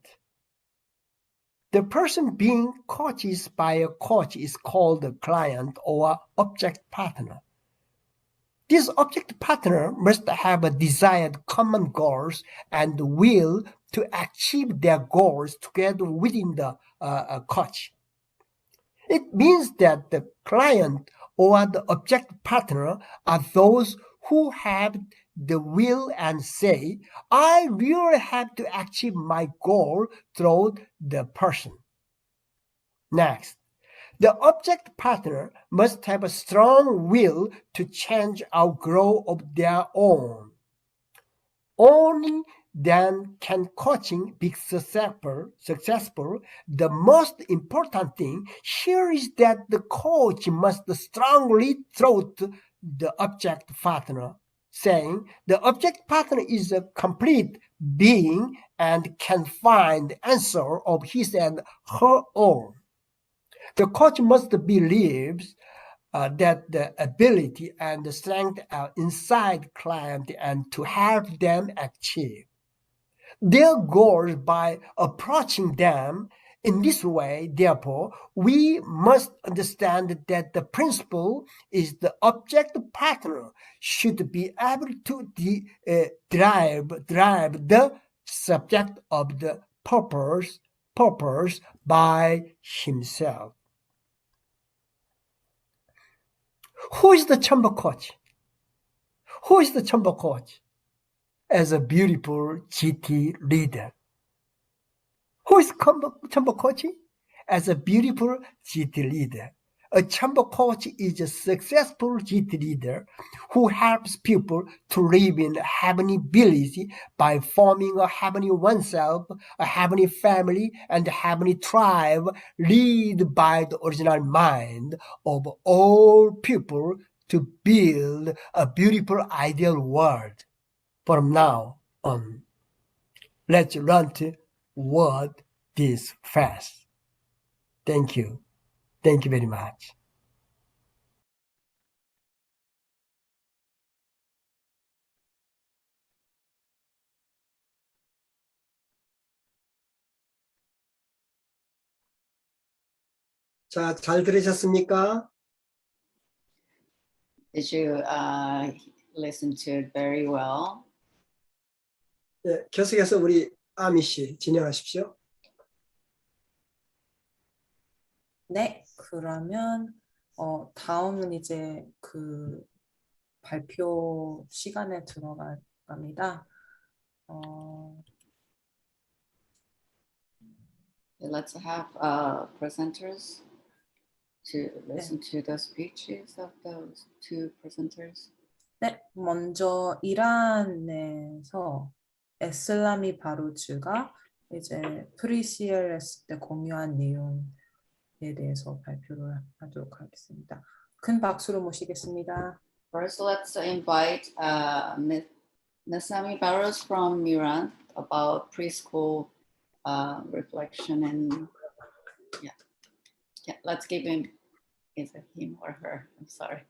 The person being coached by a coach is called a client or object partner. This object partner must have a desired common goals and will to achieve their goals together within the coach. It means that the client or the object partner are those who have the will and say, I really have to achieve my goal through the person. Next, the object partner must have a strong will to change or grow of their own. Only then can coaching be successful. The most important thing here is that the coach must strongly throat the object partner, saying the object partner is a complete being and can find the answer of his and her own. The coach must believe that the ability and the strength are inside client and to help them achieve their goals by approaching them in this way. Therefore, we must understand that the principle is the object partner should be able to drive the subject of the purpose by himself. Who is the chamber coach? Who is the chamber coach? As a beautiful GT leader. Who is chamber coach? As a beautiful GT leader. A chamber coach is a successful GT leader who helps people to live in heavenly ability by forming a heavenly oneself, a heavenly family, and a heavenly tribe, led by the original mind of all people to build a beautiful ideal world. From now on, let's run to word this fast. Thank you. Thank you very much. 자, 잘 들으셨습니까? Did you listen to it very well? 네, 계속해서 우리 아미 씨 진행하십시오. 네, 그러면 다음은 이제 그 발표 시간에 들어갑니다. Let's have presenters to listen to the speeches of those two presenters? 네, 먼저 이란에서 에슬라미 바루즈가 이제 프리-CLS 때 공유한 내용에 대해서 발표를 하도록 하겠습니다. 큰 박수로 모시겠습니다. First, let's invite Nasami Barros from Iran about preschool reflection and yeah, let's give him, is it him or her? I'm sorry.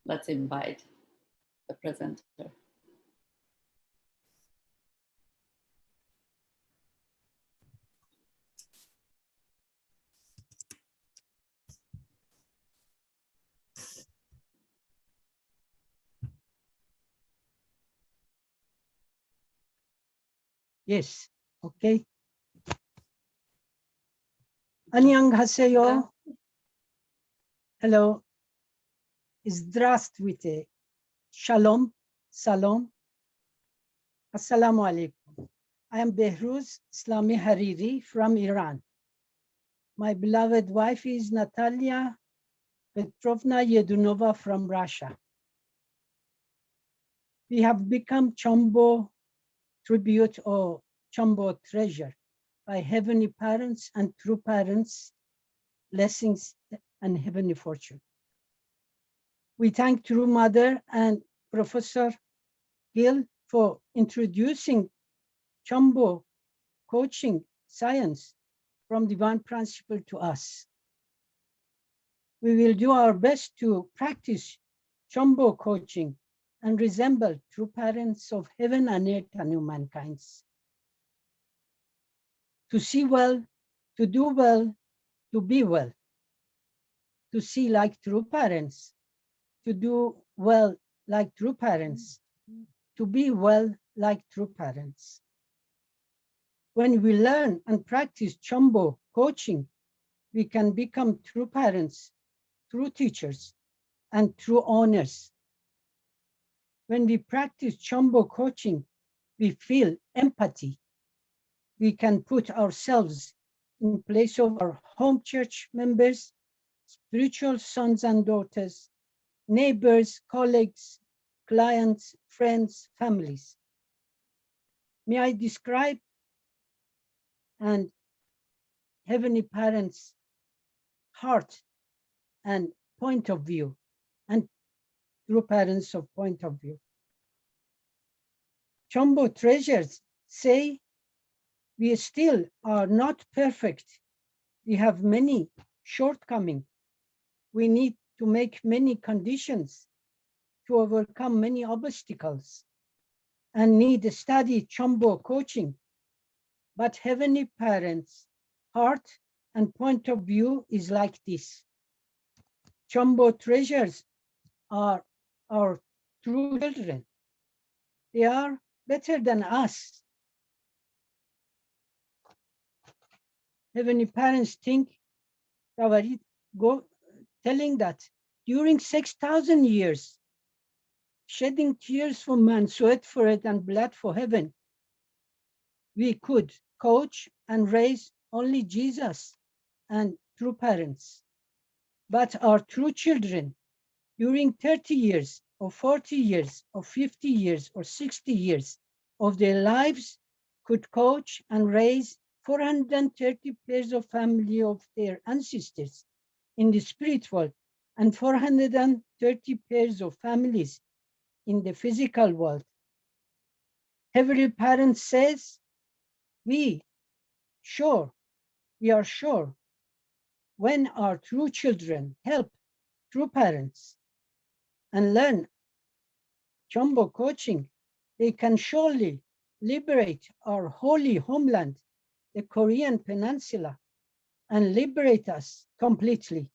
Let's invite the presenter. Yes, okay. 안녕하세요. Hello. Здравствуйте. Shalom. Salam. Assalamu alaikum. I am Behruz Islami Hariri from Iran. My beloved wife is Natalia Petrovna Yedunova from Russia. We have become Chombo tribute or Chombo treasure by heavenly parents and true parents, blessings and heavenly fortune. We thank True Mother and Professor Gill for introducing Chombo coaching science from divine principle to us. We will do our best to practice Chombo coaching and resemble true parents of heaven and earth and humankind. To see well, to do well, to be well. To see like true parents, to do well like true parents, to be well like true parents. When we learn and practice Chombo coaching, we can become true parents, true teachers, and true owners. When we practice Chombo coaching, we feel empathy. We can put ourselves in place of our home church members, spiritual sons and daughters, neighbors, colleagues, clients, friends, families. May I describe and heavenly parents' heart and point of view, and true parents of point of view. Chombo treasures say we still are not perfect. We have many shortcomings. We need to make many conditions to overcome many obstacles and need to study Chombo coaching. But heavenly parents' heart and point of view is like this. Chombo treasures are our true children. They are better than us. Heavenly parents think, telling that during 6,000 years, shedding tears for man, sweat for it, and blood for heaven, we could coach and raise only Jesus and true parents. But our true children, during 30 years or 40 years or 50 years or 60 years of their lives, could coach and raise 430 pairs of family of their ancestors in the spirit world and 430 pairs of families in the physical world. Heavenly Parent says, we are sure when our true children help true parents and learn Chombo coaching, they can surely liberate our holy homeland, the Korean Peninsula, and liberate us completely.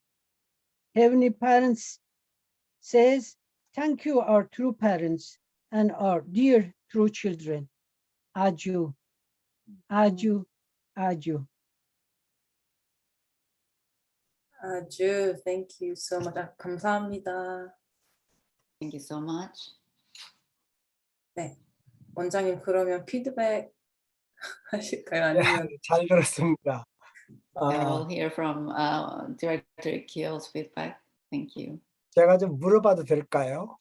Heavenly Parents says, thank you, our true parents and our dear true children. Aju, aju, aju. 아주, thank you so much. 감사합니다. Thank you so much. 네, 원장님 그러면 피드백 하실까요? 아니면 잘 들었습니다. We'll hear from Director Keel's feedback. Thank you. 제가 좀 물어봐도 될까요?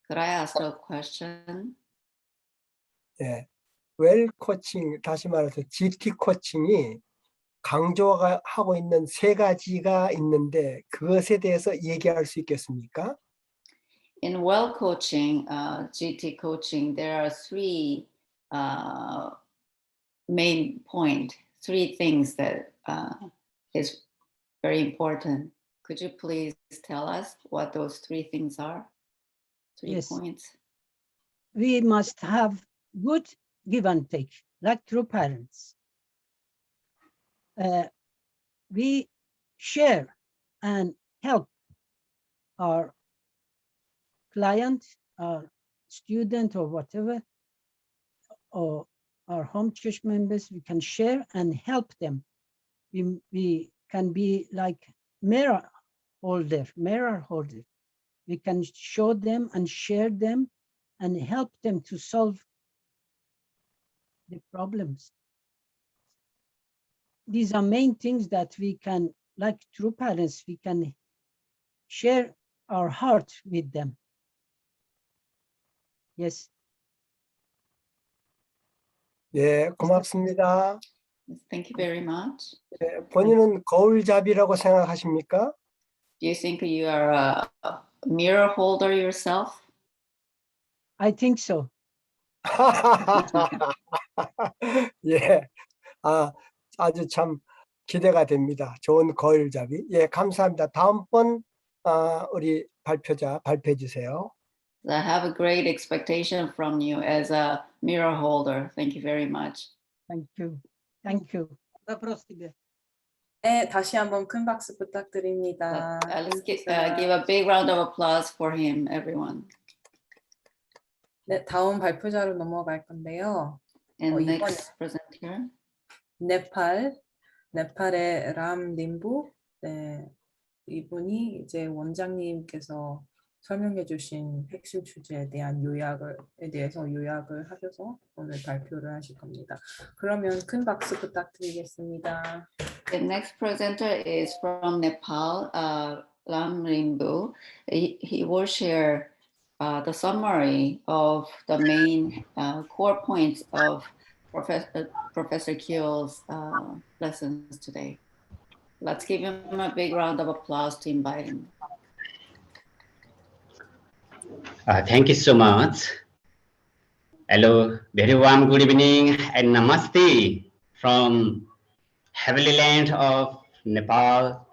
Could I ask a question? 예. 웰 코칭, 다시 말해서 GT 코칭이 강조하고 있는 세 가지가 있는데 그것에 대해서 얘기할 수 있겠습니까? In well coaching, GT coaching, there are three main point, three things that is very important. Could you please tell us what those three things are? Three Yes. points. We must have good give and take, like true parents. We share and help our client, our student, or whatever, or our home church members. We can share and help them. We can be like mirror holder. We can show them and share them and help them to solve the problems. These are main things that we can, like true parents, we can share our heart with them. Yes. 예, 고맙습니다. Thank you very much. 예, 본인은 거울잡이라고 생각하십니까? Do you think you are a mirror holder yourself? I think so. 예, 아주 참 기대가 됩니다. 좋은 거울잡이. 예, 감사합니다. 다음번 우리 발표자 발표해 주세요. I have a great expectation from you as a mirror holder. Thank you very much. Thank you. Thank you. 네, 다시 한번 큰 박수 부탁드립니다. Let's give a big round of applause for him, everyone. 네, 다음 발표자로 넘어갈 건데요. And 이번에 next presenter. 네팔의 람 림부. 네, 이분이 이제 원장님께서 설명해 주신 핵심 주제에 대한 요약을 하셔서 오늘 발표를 하실 겁니다. 그러면 큰 박수 부탁드리겠습니다. The next presenter is from Nepal, Lam Rimbu. He will share the summary of the main core points of Professor Keel's lessons today. Let's give him a big round of applause to invite him. Thank you so much. Hello, very warm good evening and namaste from heavenly land of Nepal,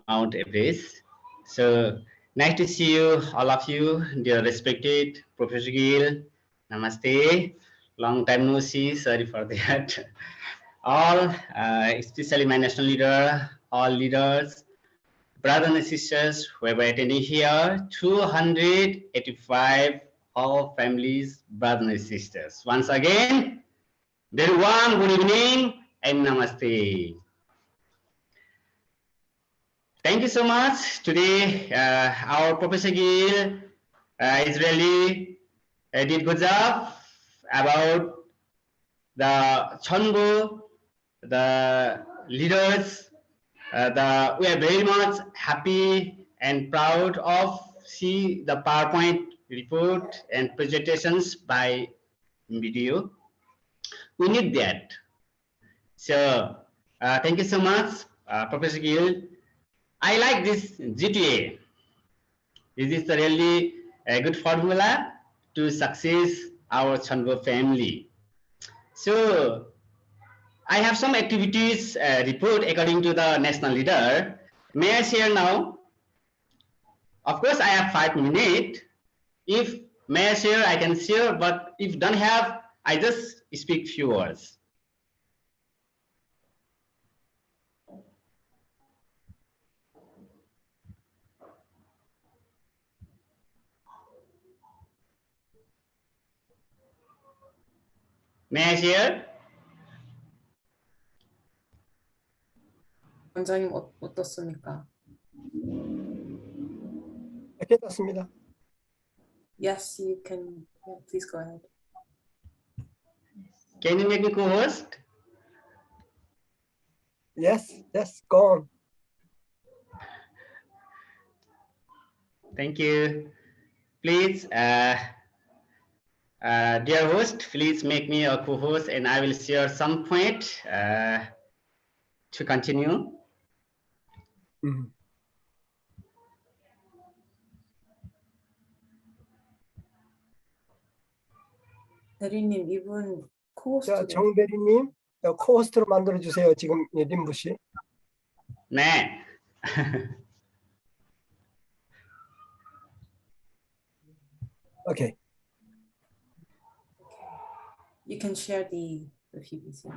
Mount Everest. So nice to see you, all of you, dear respected Professor Gill. Namaste. Long time no see, sorry for that. All, especially my national leader, all leaders, brothers and sisters who are attending here, 285 all families, brothers and sisters. Once again, very warm good evening and namaste. Thank you so much. Today, our Professor Gill is really did good job about the Chonbu, the leaders. We are very much happy and proud of see the PowerPoint report and presentations by video. We need that. So thank you so much, Professor Gill. I like this GTA. This is really a good formula to success our Chonbu family. So I have some activities report according to the national leader. May I share now? Of course, I have 5 minutes. If may I share, I can share, but if don't have, I just speak few words. May I share? 원장님 어떻습니까? 괜찮습니다. Yes, you can. Yeah, please go ahead. Can you make me co-host? Yes, go on. Thank you. Please, dear host, please make me a co-host and I will share some point to continue. 대리님, 이분 자, 코호스트. 정대리님, 코호스트로 만들어 주세요. 지금 림부 씨. 네. Okay. You can share the PPT.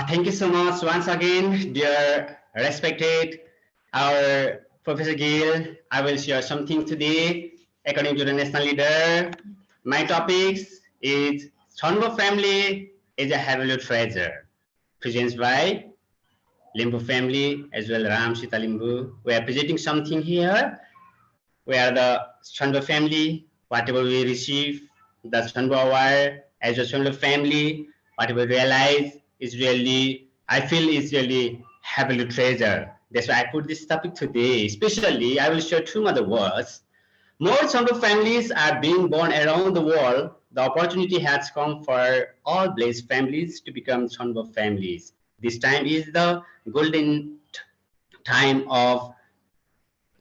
Thank you so much once again, dear respected our Professor Gill. I will share something today according to the national leader. My topics is Chonbo family is a heavenly treasure. Presented by Limbu family as well Ram Sita Limbu. We are presenting something here. We are the Chonbo family. Whatever we receive, the Chonbo award as a Chonbo family, whatever we realize is really, I feel is really heavenly treasure. That's why I put this topic today. Especially, I will share two other words. More Chonbo families are being born around the world. The opportunity has come for all blessed families to become Chonbo families. This time is the golden time of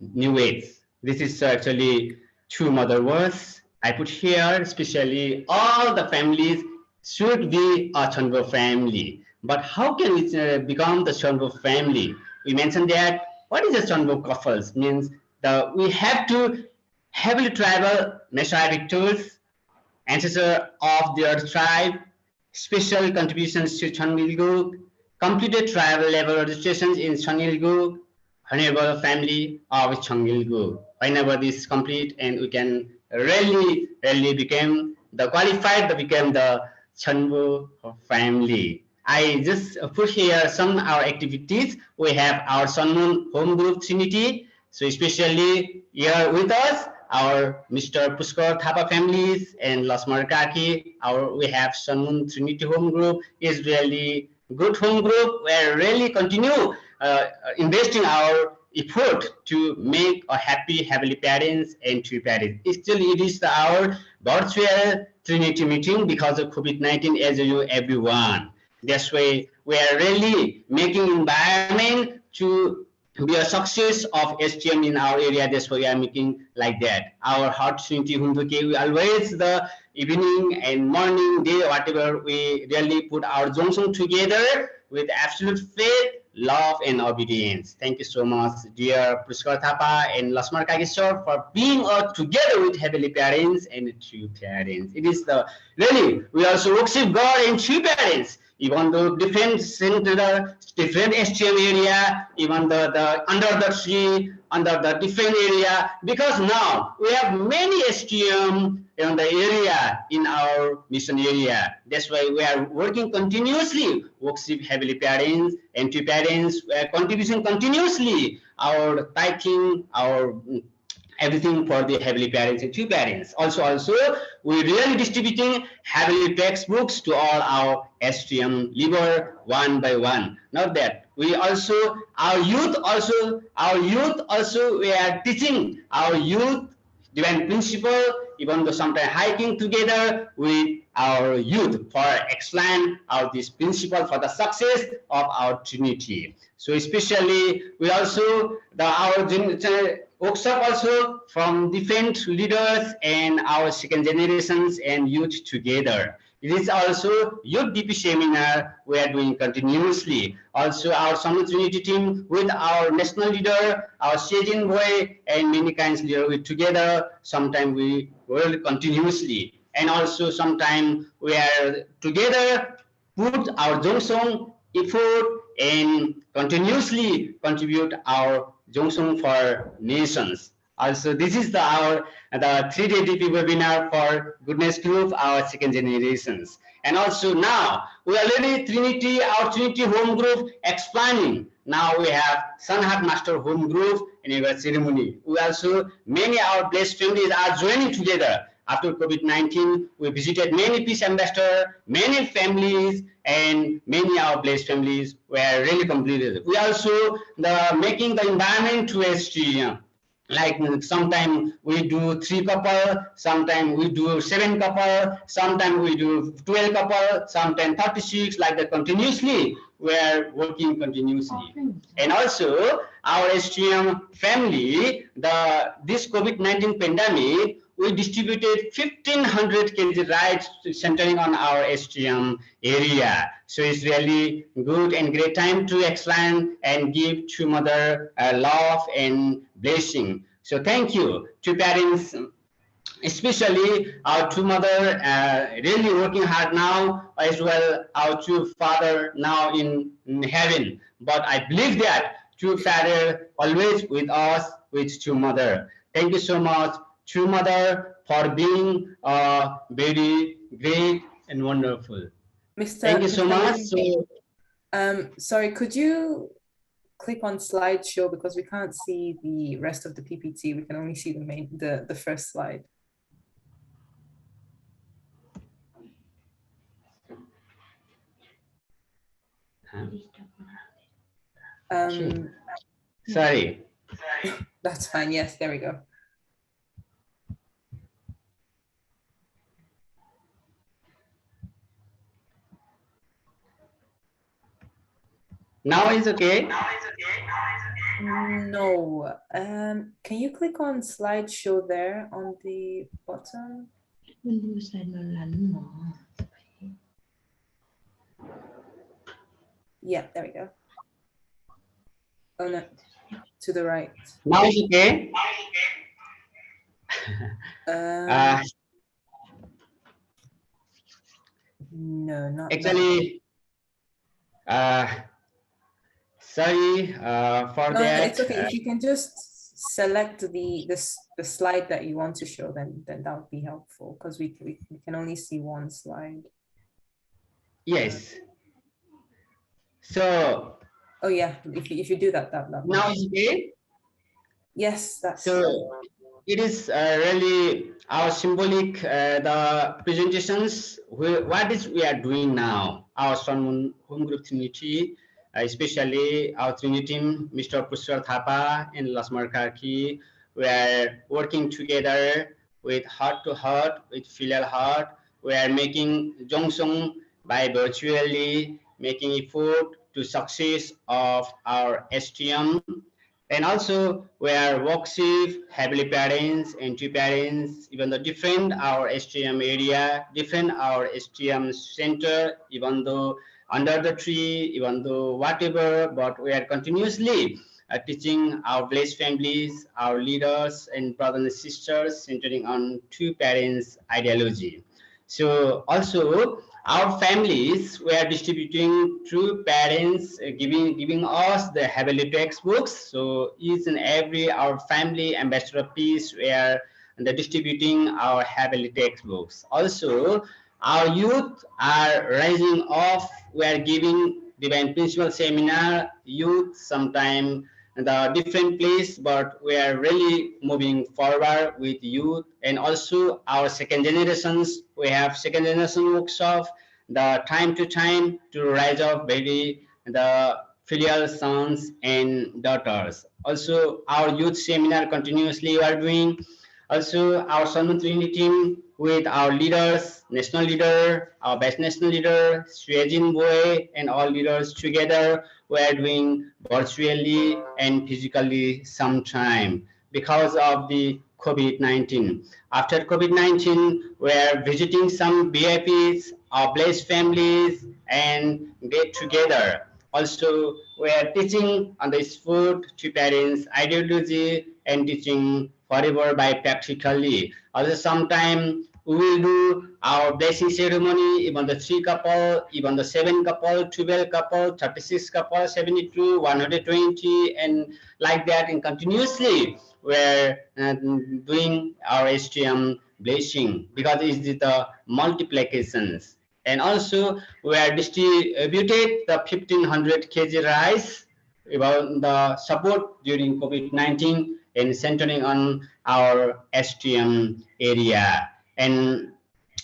new age. This is actually two mother words I put here, especially all the families should be a Chonbo family. But how can we become the Chonbo family? We mentioned that what is a Chonbo couples? Means we have to heavily travel Messiah tools, ancestor of their tribe, special contributions to Chonilguk, completed tribal level registrations in Chonilguk, honorable family of Chonilguk. Whenever this is complete and we can really become the qualified to become the Chonbo family. I just put here some of our activities. We have our Sunmoon home group Trinity. So especially here with us, our Mr. Puskar Thapa families and Lasmar Kaki, we have Sunmoon Trinity home group is really good home group where really continue investing our effort to make a happy heavenly parents and two parents. Still, it is our virtual Trinity meeting because of COVID-19 as you everyone. That's why we are really making environment to be a success of STM in our area. That's why we are making like that. Our heart Trinity Hunduke, we always the evening and morning, day, whatever, we really put our Johnson together with absolute faith, love, and obedience. Thank you so much, dear Puskar Thapa and Lasmar Kageshwar, for being together with heavenly parents and true parents. It is the really, we also worship God and true parents. Even though different center, different STM area, even the under the tree, under the different area, because now we have many STM in the area, in our mission area. That's why we are working continuously, worship heavenly parents and two parents, we are contributing continuously, our tithing, our everything for the heavenly parents and two parents. Also, we really distributing heavenly textbooks to all our STM leader one by one. Not that we also our youth also we are teaching our youth divine principle, even though sometimes hiking together with our youth for explain this principle for the success of our Trinity. So especially we also our workshop also from different leaders and our second generations and youth together. It is also youth DP seminar we are doing continuously. Also our Summit Trinity team with our national leader, our Sejin boy and many kinds leader with together. Sometimes we work continuously. And also sometimes we are together put our Jongsong effort and continuously contribute our Jongsong for nations. Also, this is the 3-day DP webinar for Goodness Group, our second generations. And also now, we already Trinity, our Trinity home group explaining. Now we have Sanhat Master home group in our ceremony. We also, many our blessed families are joining together. After COVID-19, we visited many peace ambassadors, many families, and many our blessed families were really completed. We also making the environment to ST. Like sometimes we do 3 couple, sometimes we do 7 couple, sometimes we do 12 couple, sometimes 36, like that continuously. We are working continuously. And also our STM family, this COVID-19 pandemic, we distributed 1,500 kg rice centering on our STM area. So it's really good and great time to explain and give to mother love and blessing. So thank you to parents, especially our two mother really working hard now, as well our two father now in heaven. But I believe that two father always with us, with two mother. Thank you so much, two mother, for being very great and wonderful. Thank you so much. Sorry, could you click on slideshow, because we can't see the rest of the PPT. We can only see the first slide. Sorry. That's fine. Yes, there we go. Now it's okay? No. Can you click on slideshow there on the bottom? Yeah, there we go. Oh no, to the right. Now it's okay? No, not actually, sorry for no, that. it's okay. If you can just select the slide that you want to show, then that would be helpful, because we can only see one slide. Yes. So. Oh yeah, if you do that. Now it's okay. Yes, that's. So it is really our symbolic the presentations. What is we are doing now? Our Sun Home Group Trinity, especially our Trinity team, Mr. Pushkar Thapa and Lasmar Karki, we are working together with heart to heart, with filial heart. We are making Jongsung by virtually making effort to success of our STM. And also we are worksheet, heavily parents, entry parents, even though different our STM area, different our STM center, even though under the tree, even though whatever, but we are continuously teaching our blessed families, our leaders and brothers and sisters, centering on two parents ideology. So also our families were distributing through parents, giving us the heavily textbooks. So each and every our family ambassador piece were distributing our heavily textbooks. Also, our youth are rising up. We are giving divine principle seminar. Youth sometime the different place, but we are really moving forward with youth. And also our second generations, we have second generation workshop, the time to time to rise up very the filial sons and daughters. Also our youth seminar continuously we are doing. Also our Sun Trinity team with our leaders, national leader, our best national leader, Swejin Boy, and all leaders together, we are doing virtually and physically sometime because of the COVID-19. After COVID-19, we are visiting some VIPs, our blessed families, and get together. Also, we are teaching on this food to parents, ideology, and teaching forever by practically. Also, sometimes we will do our blessing ceremony, even the 3 couple, even the 7 couple, 12 couple, 36 couple, 72, 120, and like that, and continuously we're doing our STM blessing because it's the multiplications. And also we are distributed the 1500 kg rice about the support during COVID-19 and centering on our STM area. And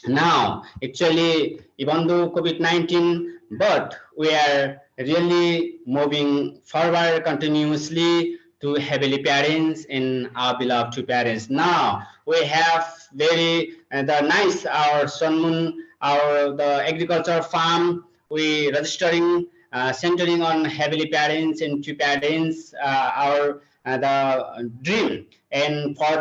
now actually even though COVID-19, but we are really moving forward continuously to heavily parents and our beloved two parents. Now we have very the nice our Sunmoon, our the agriculture farm, we registering centering on heavily parents and two parents, our the dream and for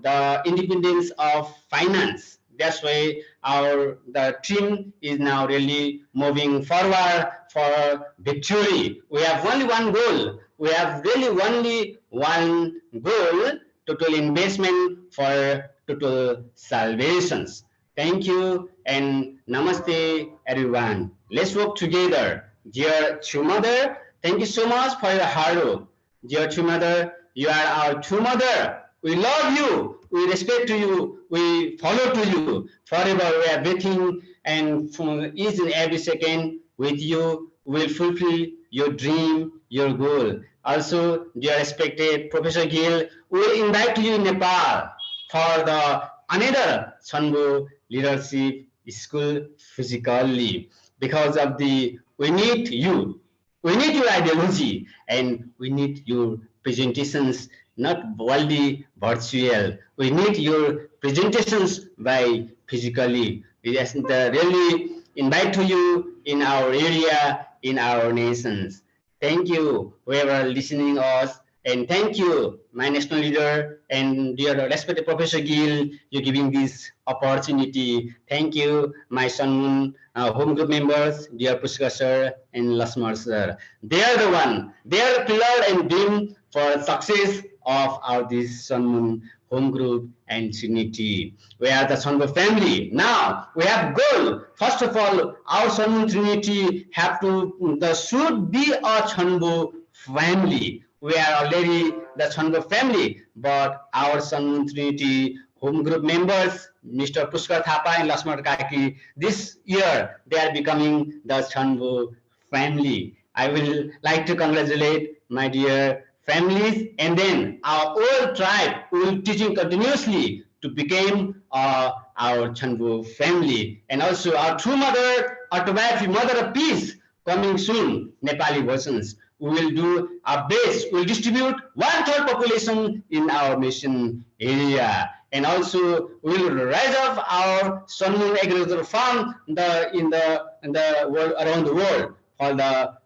the independence of finance. That's why our the team is now really moving forward for victory. We have only one goal. We have really only one goal: total investment for total salvations. Thank you and namaste, everyone. Let's work together. Dear True Mother, thank you so much for your hard work. Dear True Mother, you are our true mother. We love you. We respect to you. We follow to you. Forever we are breathing and from each and every second with you will fulfill your dream, your goal. Also, dear respected Professor Gill, we will invite you in Nepal for the another Sanbo Leadership School physically because of the we need you. We need your ideology and we need your presentations, not only virtual. We need your presentations by physically. Yes, really invite to you in our area, in our nations. Thank you, whoever listening us, and thank you, my national leader and dear respected Professor Gill, you giving this opportunity. Thank you, my son, home group members, dear Pushkar sir and Lasmar sir. They are the one, they are the pillar and beam for success of our this Sunmoon home group and Trinity. We are the Sunbo family. Now we have goal. First of all, our Sunmoon Trinity have to should be a Sunbo family. We are already the Sunbo family, but our Sunmoon Trinity home group members, Mr. Pushkar Thapa and Lasmar Kaki, this year they are becoming the Sunbo family. I will like to congratulate my dear families, and then our whole tribe will teaching continuously to become our Chanbu family, and also our true mother autobiography, Mother of Peace, coming soon, Nepali versions. We will do our best. We will distribute 1/3 population in our mission area, and also we will rise up our Sunmoon agricultural farm in the world around the world for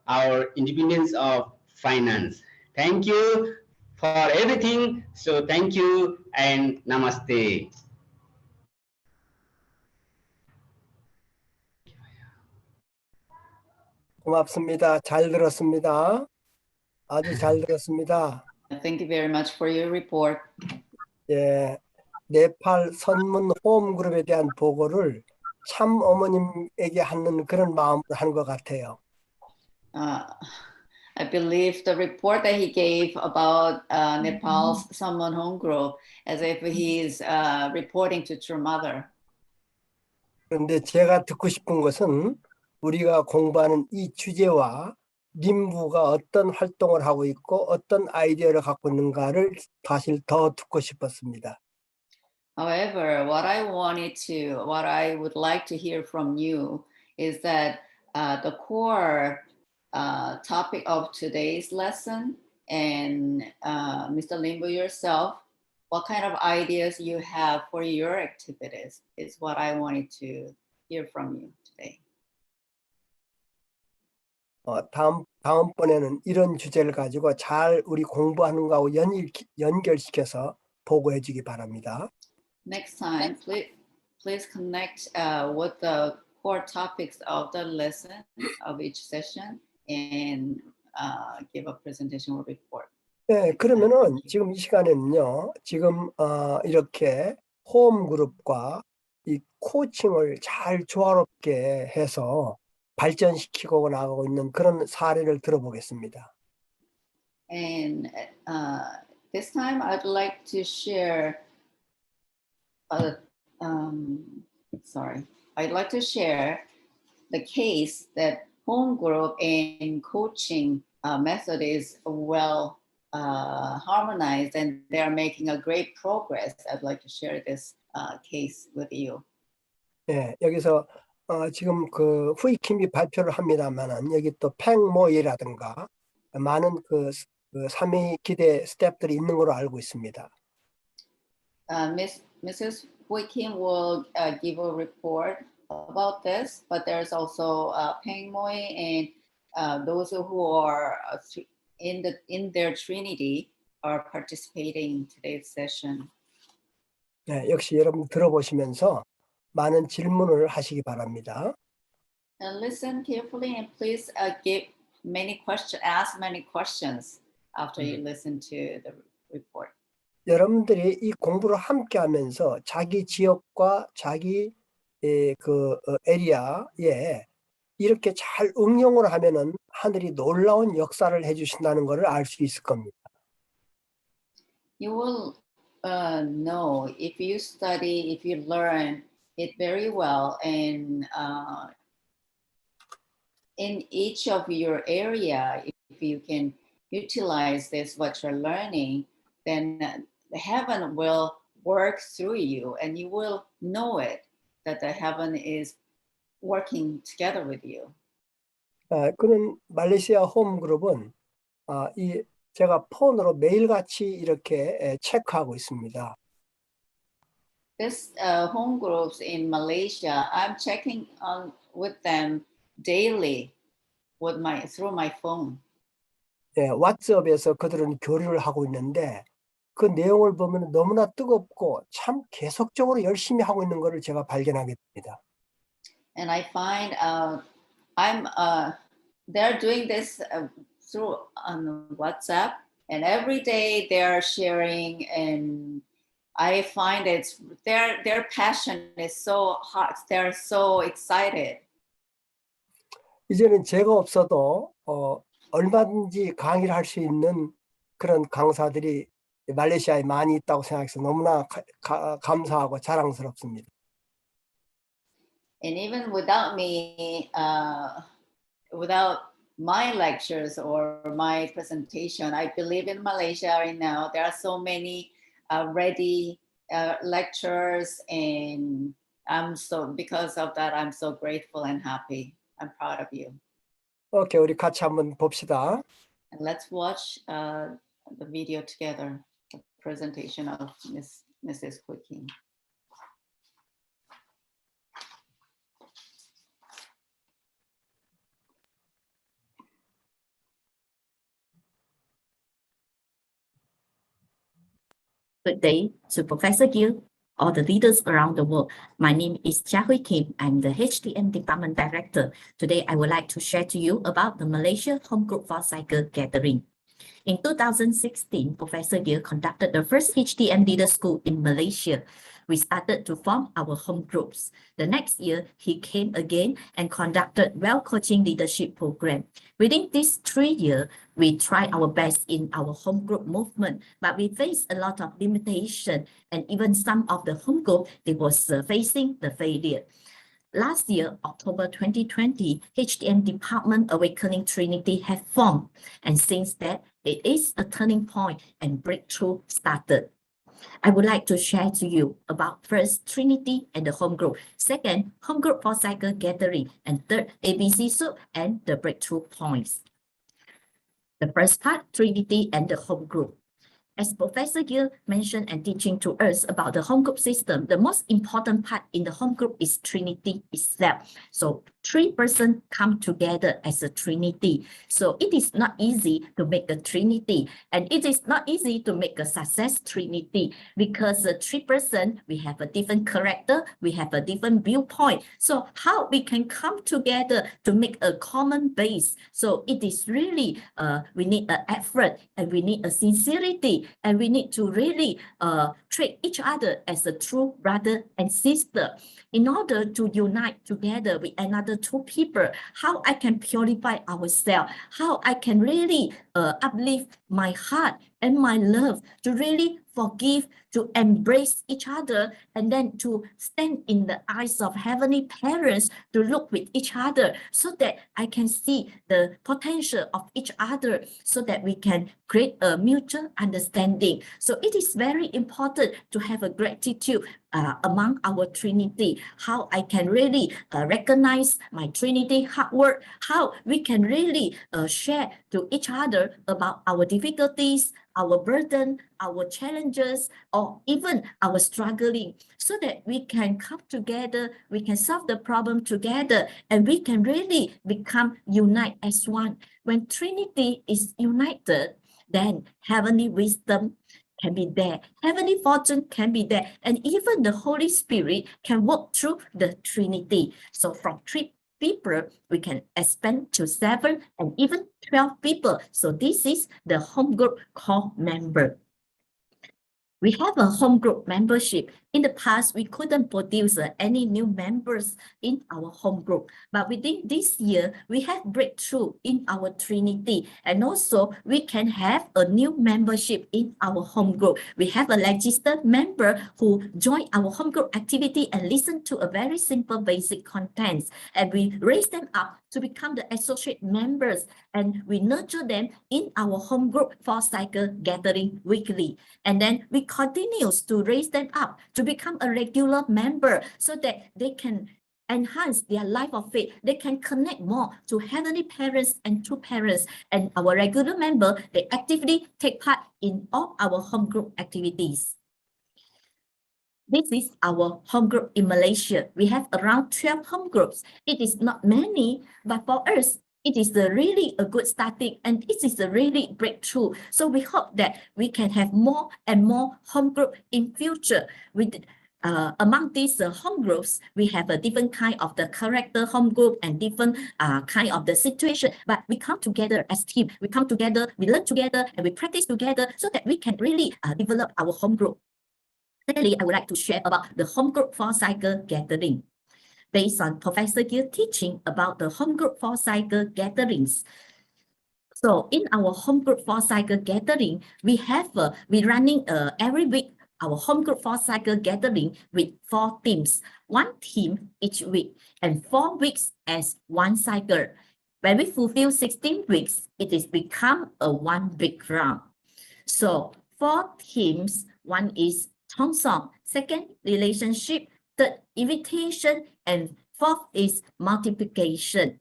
our independence of finance. Thank you for everything. So thank you and namaste. 고맙습니다. 잘 들었습니다. 아주 잘 들었습니다. Thank you very much for your report. 예, 네팔 선문 홈그룹에 대한 보고를 참 어머님에게 하는 그런 마음으로 하는 것 같아요. I believe the report that he gave about Nepal's Sunmoon Home Group as if he's reporting to True Mother. 그런데 제가 듣고 싶은 것은 우리가 공부하는 이 주제와 림부가 어떤 활동을 하고 있고 어떤 아이디어를 갖고 있는가를 사실 더 듣고 싶었습니다. However, what I would like to hear from you is that the core topic of today's lesson and Mr. Limbu yourself, what kind of ideas you have for your activities is what I wanted to hear from you today. 다음번에는 이런 주제를 가지고 잘 우리 공부하는 거하고 연결시켜서 보고해 주기 바랍니다. Next time, please connect with the core topics of the lesson of each session and give a presentational report. 네, 그러면은 지금 이 시간에는요. 지금 이렇게 홈 그룹과 이 코칭을 잘 조화롭게 해서 발전시키고 나가고 있는 그런 사례를 들어보겠습니다. And this time I'd like to share, I'd like to share the case that home group and coaching method is well harmonized and they are making a great progress. I'd like to share this case with you. 예, 여기서 지금 그 후이킴이 발표를 합니다만은 여기 또 팽모이라든가 많은 그 3위 기대 스태프들이 있는 걸로 알고 있습니다. Mrs. Hui Kim will give a report about this, but there's also Peng Moi and those who are in their Trinity are participating in today's session. 네, 역시 여러분 들어보시면서 많은 질문을 하시기 바랍니다. And listen carefully and please ask many questions after you listen to the report. 여러분들이 이 공부를 함께 하면서 자기 지역과 자기 그 에리아에 이렇게 잘 응용을 하면은 하늘이 놀라운 역사를 해주신다는 것을 알 수 있을 겁니다. You will know if you study, if you learn it very well, and in each of your area, if you can utilize this what you're learning, then the heaven will work through you, and you will know it that the heaven is working together with you. 그는 말레이시아 홈그룹은 이 제가 폰으로 매일같이 이렇게 체크하고 있습니다. This home groups in Malaysia, I'm checking on with them daily with through my phone. 예, 왓츠업에서 그들은 교류를 하고 있는데 그 내용을 보면 너무나 뜨겁고 참 계속적으로 열심히 하고 있는 것을 제가 발견하게 됩니다. And I find they're doing this through on WhatsApp, and every day they're sharing, and I find their passion is so hot. They're so excited. 이제는 제가 없어도 얼마든지 강의를 할 수 있는 그런 강사들이 말레이시아에 많이 있다고 생각해서 너무나 감사하고 자랑스럽습니다. And even without me, without my lectures or my presentation, I believe in Malaysia right now, there are so many ready lectures, and because of that, I'm so grateful and happy. I'm proud of you. 오케이, 우리 같이 한번 봅시다. And let's watch the video together, the presentation of Mrs. Hui Kim. Good day to Professor Gil, all the leaders around the world. My name is Chia Hui Kim. I'm the HTM Department Director. Today, I would like to share to you about the Malaysia Home Group for Cycle Gathering. In 2016, Professor Gil conducted the first HTM Leader School in Malaysia. We started to form our home groups. The next year, he came again and conducted Well Coaching Leadership Program. Within these 3 years, we tried our best in our home group movement, but we faced a lot of limitation, and even some of the home group, they was facing the failure. Last year, October 2020, HTM Department Awakening Trinity have formed, and since that, it is a turning point and breakthrough started. I would like to share to you about first, Trinity and the home group. Second, home group for cycle gathering. And third, ABC soup and the breakthrough points. The first part, Trinity and the home group. As Professor Gil mentioned and teaching to us about the home group system, the most important part in the home group is Trinity itself. So 3 persons come together as a Trinity. So it is not easy to make a Trinity, and it is not easy to make a success Trinity, because the 3 persons, we have a different character, we have a different viewpoint. So how we can come together to make a common base? So it is really, we need an effort, and we need a sincerity, and we need to really treat each other as a true brother and sister. In order to unite together with another two people, how I can purify ourselves, how I can really uplift my heart and my love to really forgive, to embrace each other, and then to stand in the eyes of heavenly parents to look with each other so that I can see the potential of each other so that we can create a mutual understanding. So it is very important to have a gratitude among our Trinity, how I can really recognize my Trinity hard work, how we can really share to each other about our difficulties, our burden, our challenges, or even our struggling, so that we can come together, we can solve the problem together, and we can really become united as one. When Trinity is united, then heavenly wisdom can be there, heavenly fortune can be there, and even the Holy Spirit can work through the Trinity. So from 3 people, we can expand to 7 and even 12 people. So this is the home group core member. We have a home group membership. In the past, we couldn't produce any new members in our home group. But within this year, we have breakthrough in our Trinity. And also, we can have a new membership in our home group. We have a registered member who join our home group activity and listen to a very simple basic contents. And we raise them up to become the associate members. And we nurture them in our home group 4-cycle gathering weekly. And then we continue to raise them up to become a regular member so that they can enhance their life of faith. They can connect more to heavenly parents and true parents. And our regular member, they actively take part in all our home group activities. This is our home group in Malaysia. We have around 12 home groups. It is not many, but for us, it is really a good starting, and it is a really breakthrough. So we hope that we can have more and more home group in future. With among these home groups, we have a different kind of the character home group and different kind of the situation. But we come together as team. We come together, we learn together, and we practice together so that we can really develop our home group. Finally, I would like to share about the home group 4-cycle gathering. Based on Professor Gill teaching about the home group 4-cycle gatherings. So in our home group 4-cycle gathering, we running every week our home group 4-cycle gathering with 4 teams, 1 team each week, and 4 weeks as 1 cycle. When we fulfill 16 weeks, it is become a 1 big round. So 4 teams, 1 is Tong Song, 2nd relationship, 3rd invitation, and 4th is multiplication.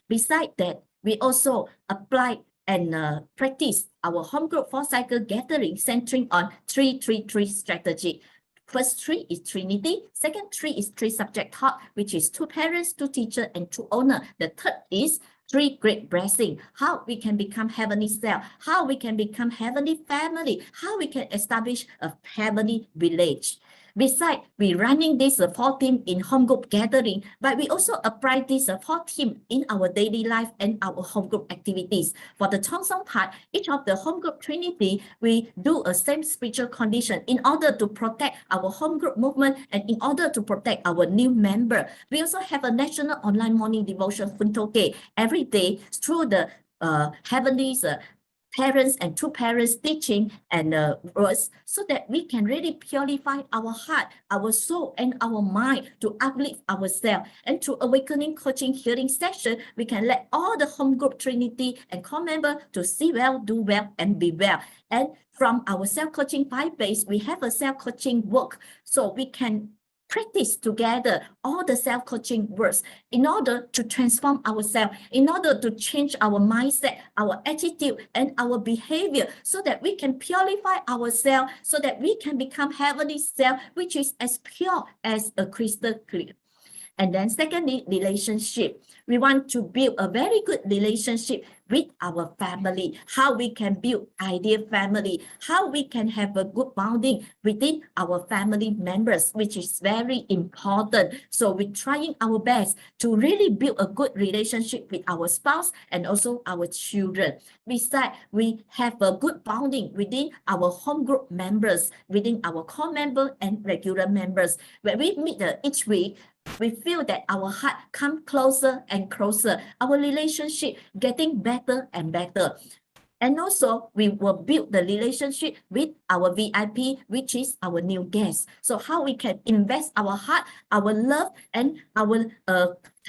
Besides that, we also apply and practice our home group 4-cycle gathering centering on 3-3-3 strategy. First 3 is Trinity, second 3 is 3 subject taught, which is 2 parents, 2 teachers, and 2 owner. The 3rd is 3 great blessings, how we can become heavenly self, how we can become heavenly family, how we can establish a heavenly village. Besides, we running this 4 team in home group gathering, but we also apply this 4 team in our daily life and our home group activities. For the Chongsong part, each of the home group Trinity, we do a same spiritual condition in order to protect our home group movement and in order to protect our new member. We also have a national online morning devotion Funtoke every day through the heavenly parents and 2 parents teaching and words so that we can really purify our heart, our soul, and our mind to uplift ourselves. And through awakening coaching healing session, we can let all the home group Trinity and core member to see well, do well, and be well. And from our self-coaching 5 base, we have a self-coaching work so we can practice together all the self-coaching words in order to transform ourselves, in order to change our mindset, our attitude, and our behavior so that we can purify ourselves, so that we can become heavenly self, which is as pure as a crystal clear. And then secondly, relationship. We want to build a very good relationship with our family, how we can build ideal family, how we can have a good bonding within our family members, which is very important. So we're trying our best to really build a good relationship with our spouse and also our children. Besides, we have a good bonding within our home group members, within our core member and regular members. When we meet each week, we feel that our heart come closer and closer, our relationship getting better and better. And also, we will build the relationship with our VIP, which is our new guest. So how we can invest our heart, our love, and our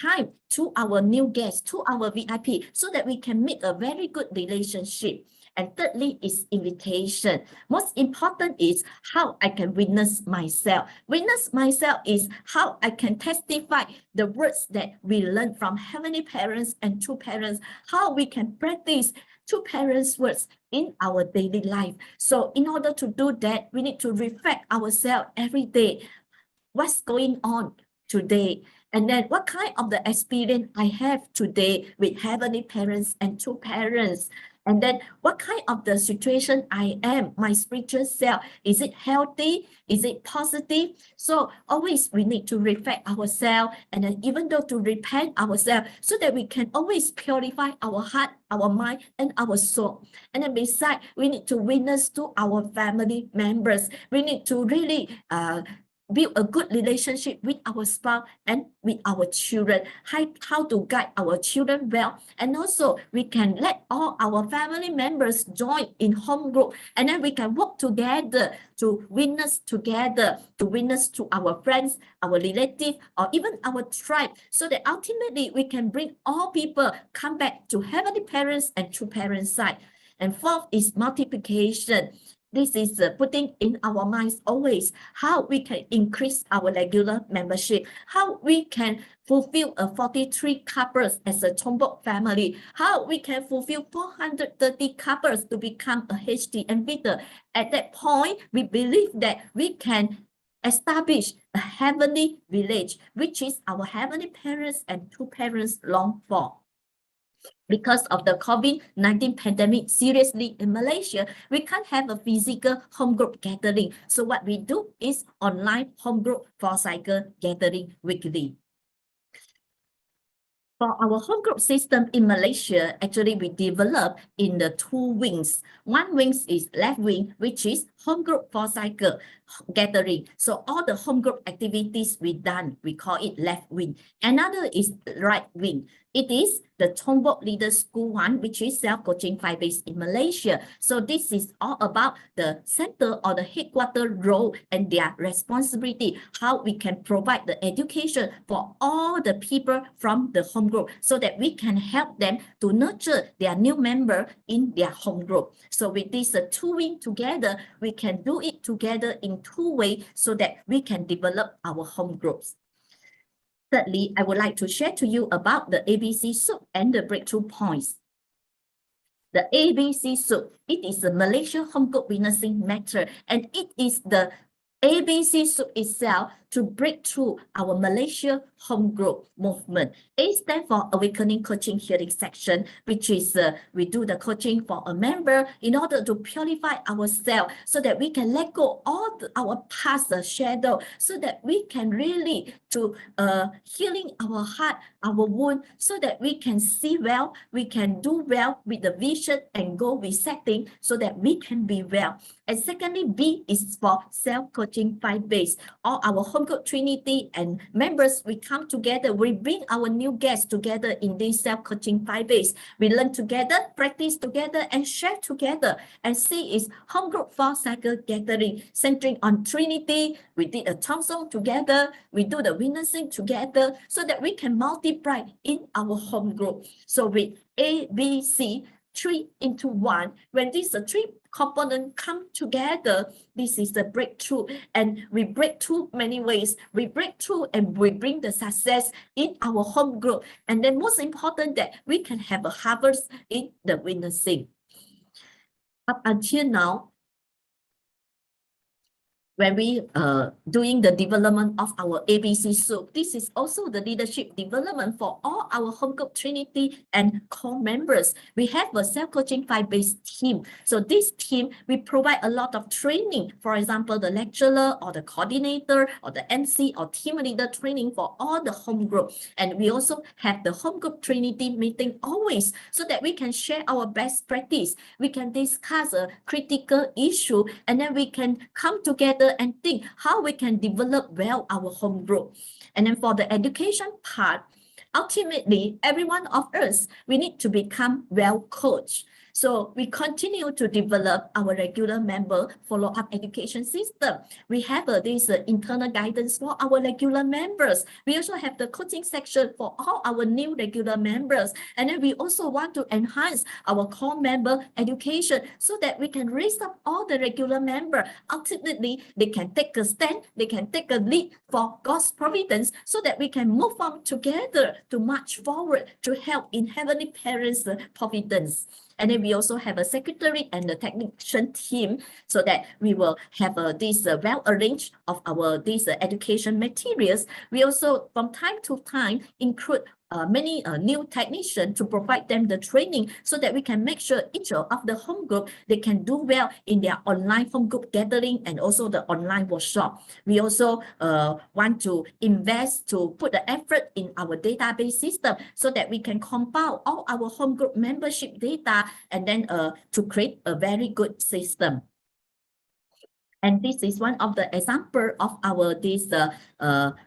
time to our new guest, to our VIP, so that we can make a very good relationship. And thirdly is invitation. Most important is how I can witness myself. Witness myself is how I can testify the words that we learn from Heavenly Parents and True Parents, how we can practice True Parents' words in our daily life. So in order to do that, we need to reflect ourselves every day. What's going on today? And then what kind of the experience I have today with Heavenly Parents and True Parents? And then what kind of the situation I am, my spiritual self, is it healthy? Is it positive? So always we need to reflect ourselves, and then even though to repent ourselves, so that we can always purify our heart, our mind, and our soul. And then besides, we need to witness to our family members. We need to really build a good relationship with our spouse and with our children, how to guide our children well. And also we can let all our family members join in home group, and then we can work together to witness together, to witness to our friends, our relatives, or even our tribe, so that ultimately we can bring all people come back to Heavenly Parents and True Parents side. And fourth is multiplication. This is putting in our minds always how we can increase our regular membership, how we can fulfill 43 couples as a Tombok family, how we can fulfill 430 couples to become a HTM leader. At that point, we believe that we can establish a heavenly village, which is our Heavenly Parents and True Parents long for. Because of the COVID-19 pandemic seriously in Malaysia, we can't have a physical home group gathering. So what we do is online home group for cycle gathering weekly. For our home group system in Malaysia, actually we develop in the two wings. One wing is left wing, which is home group for cycle gathering. So all the home group activities we done, we call it left wing. Another is right wing. It is the Tombok Leader School one, which is self-coaching 5 days in Malaysia. So this is all about the center or the headquarter role and their responsibility, how we can provide the education for all the people from the home group, so that we can help them to nurture their new member in their home group. So with this two wing together, we can do it together in two ways, so that we can develop our home groups. Thirdly, I would like to share to you about the ABC soup and the breakthrough points. The ABC soup, it is a Malaysia home group witnessing method, and it is the ABC soup itself to break through our Malaysia home group movement. A stands for Awakening Coaching Healing Section, which is we do the coaching for a member in order to purify ourselves, so that we can let go all our past shadow, so that we can really to healing our heart, our wound, so that we can see well, we can do well with the vision and goal we setting, so that we can be well. And secondly, B is for self-coaching 5 days. All our home group Trinity and members, we come together, we bring our new guests together in this self-coaching 5 days. We learn together, practice together, and share together. And C is home group 4 cycle gathering, centering on Trinity. We did a tongue song together, we do the witnessing together, so that we can multiply in our home group. So with A, B, C, 3 into 1, when these three components come together, this is the breakthrough, and we break through many ways. We break through and we bring the success in our home group, and then most important that we can have a harvest in the witnessing. Up until now, when we doing the development of our ABC soup. This is also the leadership development for all our home group Trinity and core members. We have a self-coaching 5-based team. So this team, we provide a lot of training. For example, the lecturer or the coordinator or the MC or team leader training for all the home group. And we also have the home group Trinity meeting always so that we can share our best practice. We can discuss a critical issue and then we can come together and think how we can develop well our home group. And then for the education part, ultimately, every one of us, we need to become well coached. So we continue to develop our regular member follow-up education system. We have this internal guidance for our regular members. We also have the coaching section for all our new regular members. And then we also want to enhance our core member education so that we can raise up all the regular member. Ultimately, they can take a stand, they can take a lead for God's providence so that we can move on together to march forward to help in Heavenly Parents' providence. And then we also have a secretary and the technician team so that we will have this well arranged of our education materials. We also from time to time include many new technicians to provide them the training so that we can make sure each of the home group, they can do well in their online home group gathering and also the online workshop. We also want to invest to put the effort in our database system so that we can compile all our home group membership data and then to create a very good system. And this is one of the example of our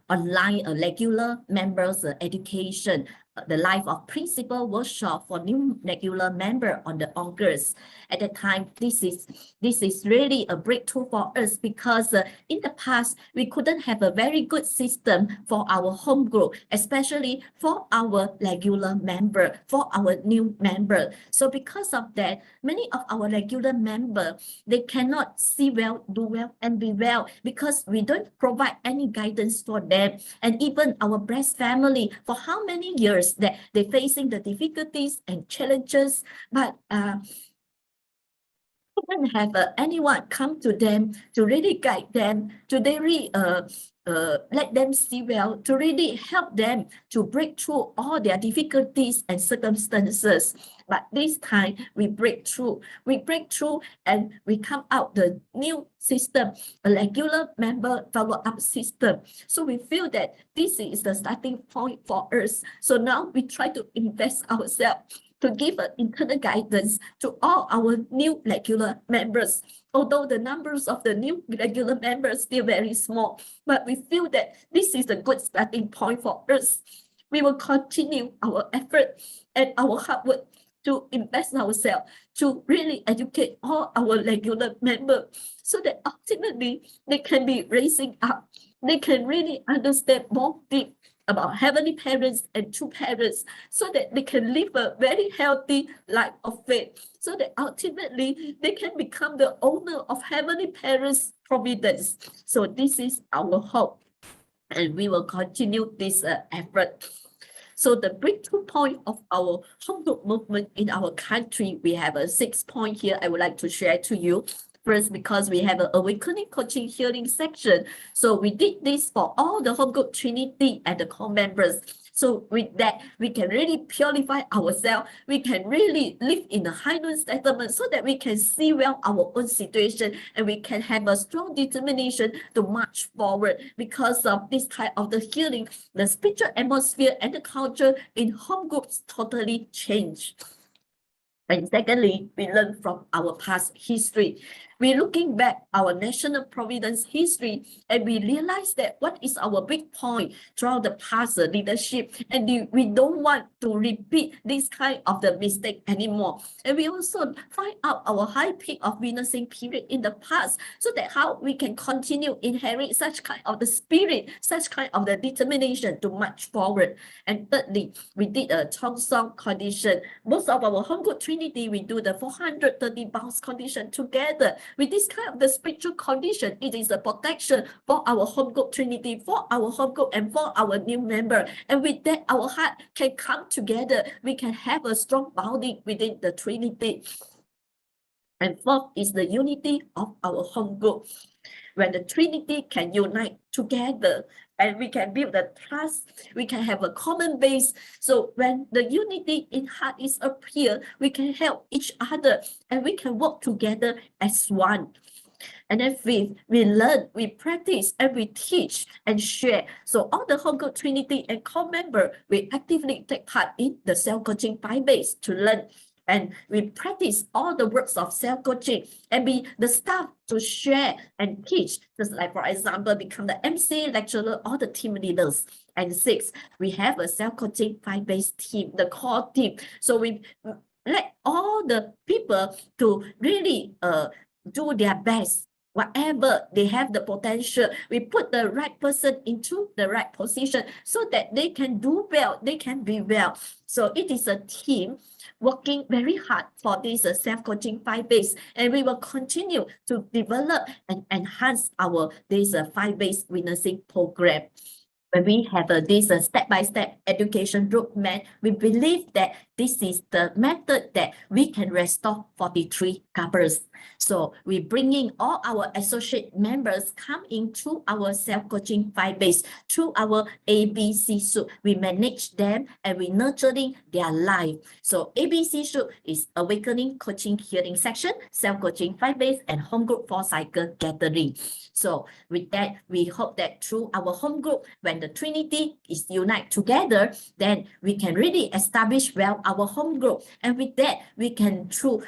online regular members education, the Life of Principal workshop for new regular member on the August. At the time, this is really a breakthrough for us because in the past, we couldn't have a very good system for our home group, especially for our regular member, for our new member. So because of that, many of our regular member, they cannot see well, do well, and be well because we don't provide any guidance for them. And even our breast family, for how many years that they're facing the difficulties and challenges, but couldn't have anyone come to them to really guide them, to really let them see well, to really help them to break through all their difficulties and circumstances. But this time we break through and we come out the new system, a regular member follow-up system. So we feel that this is the starting point for us. So now we try to invest ourselves to give an internal guidance to all our new regular members. Although the numbers of the new regular members still very small, but we feel that this is a good starting point for us. We will continue our effort and our hard work to invest ourselves to really educate all our regular members so that ultimately they can be raising up. They can really understand more deep about Heavenly Parents and true parents so that they can live a very healthy life of faith, so that ultimately they can become the owner of Heavenly Parents' providence. So this is our hope, and we will continue this effort. So the breakthrough point of our home group movement in our country, we have a 6 point here I would like to share to you. First, because we have an awakening coaching healing section. So we did this for all the home group Trinity and the core members. So with that, we can really purify ourselves. We can really live in a high noon settlement so that we can see well our own situation and we can have a strong determination to march forward. Because of this type of the healing, the spiritual atmosphere and the culture in home groups totally change. And secondly, we learn from our past history. We're looking back our national providence history and we realize that what is our big point throughout the past leadership, and we don't want to repeat this kind of the mistake anymore. And we also find out our high peak of witnessing period in the past so that how we can continue inherit such kind of the spirit, such kind of the determination to march forward. And thirdly, we did a Song condition. Most of our home group Trinity, we do the 430 bounce condition together. With this kind of the spiritual condition, it is a protection for our home group Trinity, for our home group and for our new member. And with that, our heart can come together. We can have a strong bonding within the Trinity. And fourth is the unity of our home group. when the Trinity can unite together and we can build the trust, we can have a common base. So when the unity in heart is appear, we can help each other and we can work together as one. And then we learn, we practice, and we teach and share. So all the Home Group Trinity and core member, we actively take part in the self-coaching 5 days to learn. And we practice all the works of self-coaching and be the staff to share and teach. Just like, for example, become the MC, lecturer, or the team leaders. And 6, we have a self-coaching 5-based team, the core team. So we let all the people to really do their best. Whatever they have the potential, we put the right person into the right position so that they can do well, they can be well. So it is a team working very hard for this self-coaching 5 days, and we will continue to develop and enhance our this 5-based witnessing program. When we have this step-by-step education roadmap, we believe that this is the method that we can restore 43 couples. So we bringing all our associate members come into our self-coaching 5 days through our ABC soup. We manage them and we nurturing their life. So ABC soup is awakening, coaching, healing section, self-coaching 5 days, and home group 4-cycle gathering. So with that, we hope that through our home group, when the Trinity is unite together, then we can really establish well our home group. And with that, we can through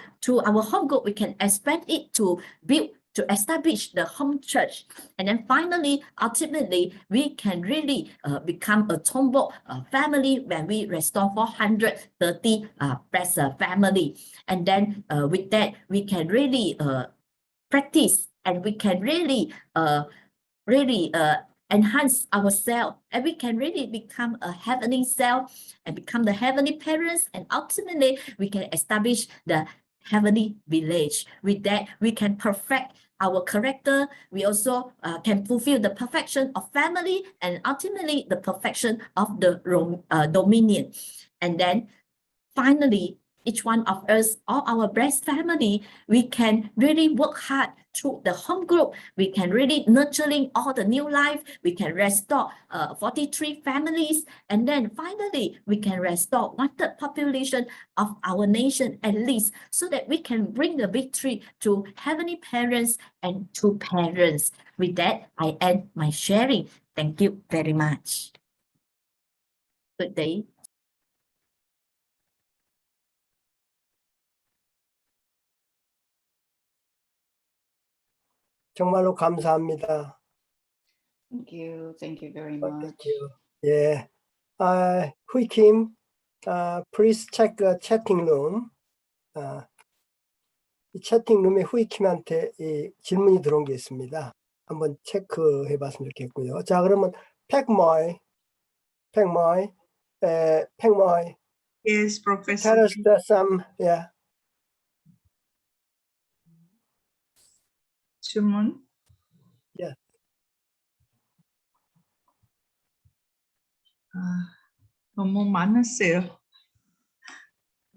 our home group, we can expand it to build, to establish the home church. And then finally, ultimately, we can really become a Tombok family when we restore 430 plus family. And then with that, we can really practice and we can really enhance ourselves, and we can really become a heavenly self and become the heavenly parents, and ultimately we can establish the heavenly village. With that, we can perfect our character. We also can fulfill the perfection of family and ultimately the perfection of the dominion. And then finally, each one of us, all our blessed family, we can really work hard through the home group. We can really nurturing all the new life. We can restore 43 families. And then finally, we can restore 1/3 population of our nation at least, so that we can bring the victory to heavenly parents and to parents. With that, I end my sharing. Thank you very much. Good day. 정말로 감사합니다. Thank you very much. 예, Hui Kim, please check the chatting room. 이 채팅룸에 후이킴한테 이 질문이 들어온 게 있습니다. 한번 체크해 봤으면 좋겠고요. 자, 그러면 팩모이. Yes, Professor. Tell us some, yeah. 질문? Yeah. 너무 많았어요.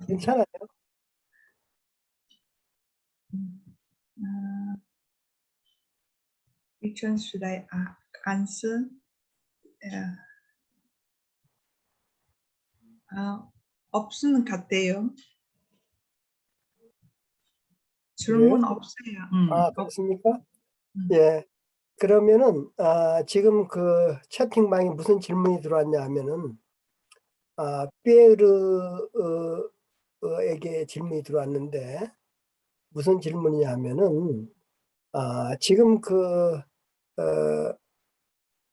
괜찮아요. Which one should I answer? Yeah. 없는 것 같아요. 질문 그래요? 없어요. 그렇습니까? 예. 그러면은 지금 그 채팅방에 무슨 질문이 들어왔냐 하면은 피에르에게 질문이 들어왔는데 무슨 질문이냐 하면은 지금 그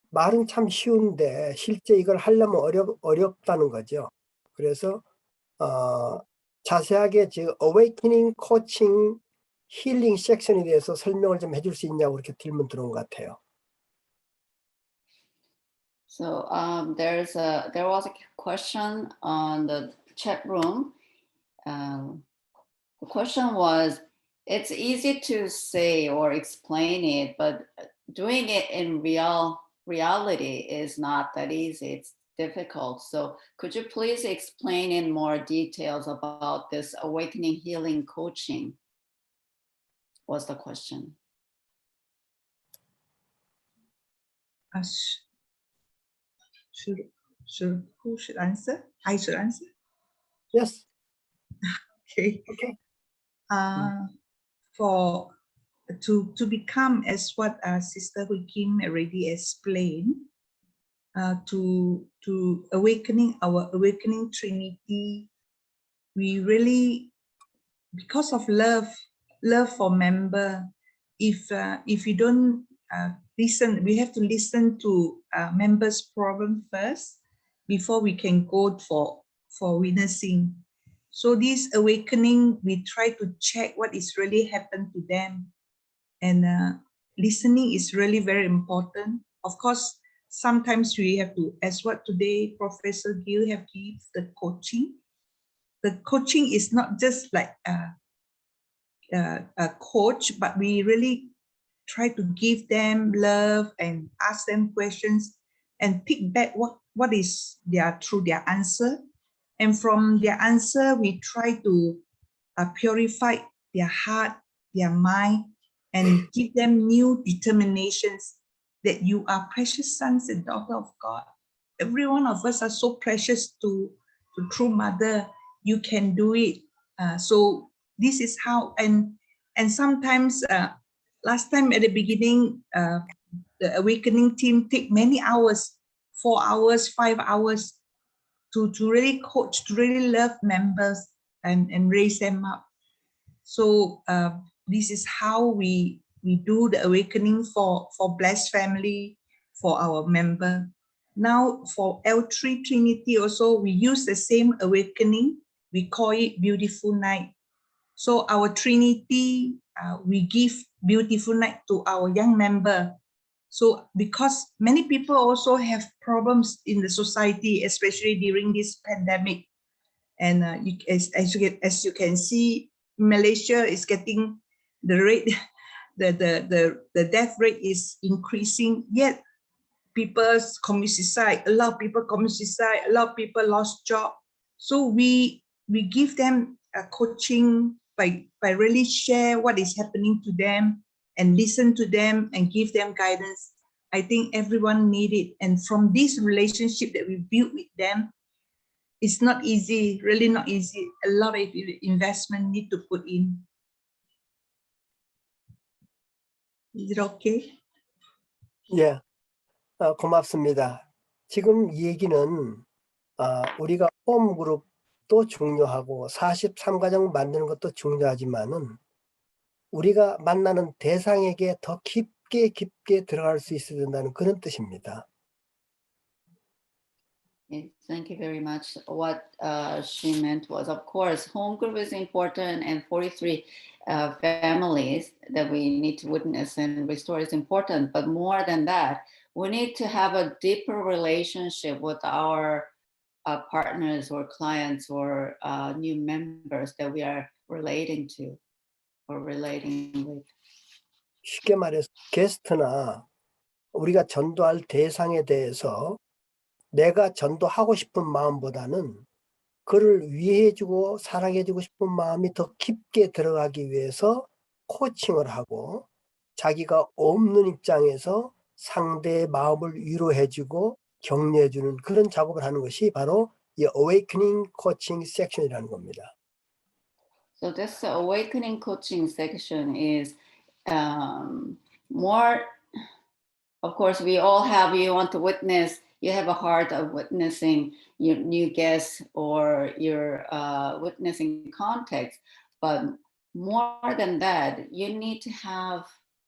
말은 참 쉬운데 실제 이걸 하려면 어렵다는 거죠. 그래서 자세하게 지금 Awakening Coaching 힐링 섹션에 대해서 설명을 좀 해줄 수 있냐고 이렇게 질문 들어온 것 같아요. So there was a question on the chat room. The question was, it's easy to say or explain it, but doing it in reality is not that easy. It's difficult. So could you please explain in more details about this awakening healing coaching? Was the question. Who should answer? I should answer. Yes. Okay. Okay. For to become, as what Sister Hui Kim already explained, to awakening our awakening Trinity, we really, because of love for member, if you don't listen, we have to listen to members' problem first before we can go for witnessing. So this awakening, we try to check what is really happened to them, and listening is really very important. Of course, sometimes we have to, as what today Professor Gill have given the coaching. The coaching is not just like a coach, but we really try to give them love and ask them questions and pick back what is through their answer. And from their answer, we try to purify their heart, their mind, and give them new determinations that you are precious sons and daughters of God. Every one of us are so precious to True Mother. You can do it. So this is how, and sometimes last time at the beginning, the awakening team take many hours, 4 hours, 5 hours, to really coach, to really love members and raise them up. So this is how we do the awakening for blessed family, for our member. Now for L3 Trinity also, we use the same awakening. We call it Beautiful Night. So our Trinity, we give Beautiful Night to our young member. So because many people also have problems in the society, especially during this pandemic. And as you can see, Malaysia is getting the rate, the death rate is increasing, yet people commit suicide, a lot of people commit suicide, a lot of people lost job. So we give them a coaching by really share what is happening to them and listen to them and give them guidance. I think everyone need it. And from this relationship that we build with them, it's not easy, really not easy. A lot of investment need to put in. Is it okay? 예, 고맙습니다. 지금 이 얘기는 우리가 홈그룹도 중요하고 43가정 만드는 것도 중요하지만은 우리가 만나는 대상에게 더 깊게 들어갈 수 있어야 된다는 그런 뜻입니다. Thank you very much. What she meant was, of course, home group is important, and 43 families that we need to witness and restore is important. But more than that, we need to have a deeper relationship with our partners or clients or new members that we are relating to or relating with. 쉽게 말해서 게스트나 우리가 전도할 대상에 대해서 내가 전도하고 싶은 마음보다는 그를 위해주고 사랑해주고 싶은 마음이 더 깊게 들어가기 위해서 코칭을 하고 자기가 없는 입장에서 상대의 마음을 위로해주고 격려해주는 그런 작업을 하는 것이 바로 이 Awakening Coaching Section이라는 겁니다. So this awakening coaching section is more, of course, we all have, you want to witness, you have a heart of witnessing your new guests or your witnessing context, but more than that, you need to have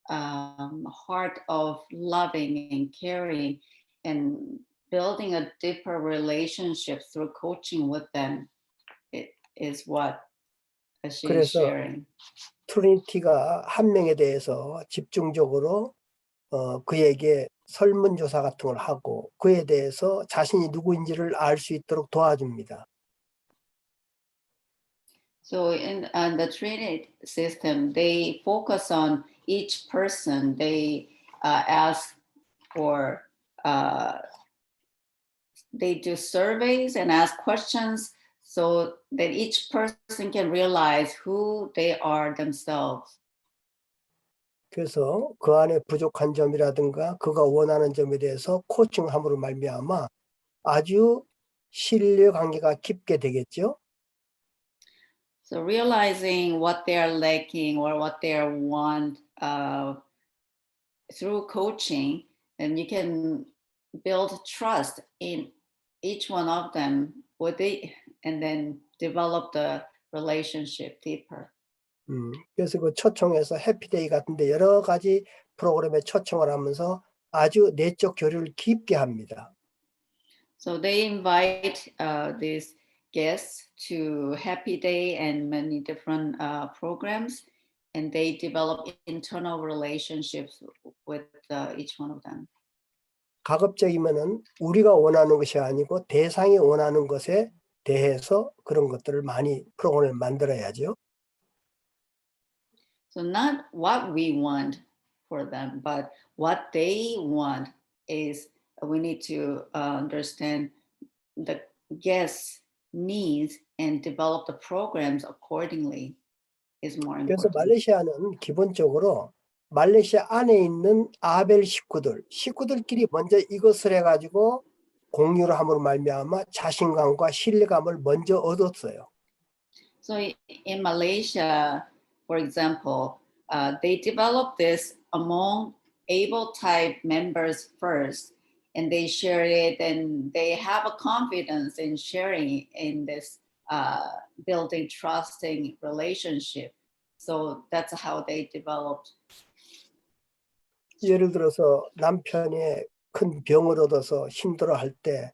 a heart of loving and caring and building a deeper relationship through coaching with them. It is what she is sharing. 트리니티가 한 명에 대해서 집중적으로 그에게 설문조사 같은 걸 하고 그에 대해서 자신이 누구인지를 알 수 있도록 도와줍니다. So in the Trinity system, they focus on each person. They ask for, they do surveys and ask questions so that each person can realize who they are themselves. 그래서 그 안에 부족한 점이라든가 그가 원하는 점에 대해서 코칭함으로 말미암아 아주 신뢰 관계가 깊게 되겠죠. So realizing what they are lacking or what they want through coaching, and you can build trust in each one of them with it, and then develop the relationship deeper. 그래서 그 초청에서 해피데이 같은데 여러 가지 프로그램에 초청을 하면서 아주 내적 교류를 깊게 합니다. So they invite these guests to Happy Day and many different programs, and they develop internal relationships with each one of them. 가급적이면은 우리가 원하는 것이 아니고 대상이 원하는 것에 대해서 그런 것들을 많이 프로그램을 만들어야죠. So not what we want for them, but what they want is we need to understand the guests' needs and develop the programs accordingly is more 그래서 important. 말레이시아는 기본적으로 말레이시아 안에 있는 아벨 식구들끼리 먼저 이것을 해가지고 공유를 함으로 말미암아 자신감과 신뢰감을 먼저 얻었어요. So in Malaysia, for example, they develop this among able type members first, and they share it, and they have a confidence in sharing in this building trusting relationship. So that's how they developed. 예를 들어서 남편이 큰 병을 얻어서 힘들어할 때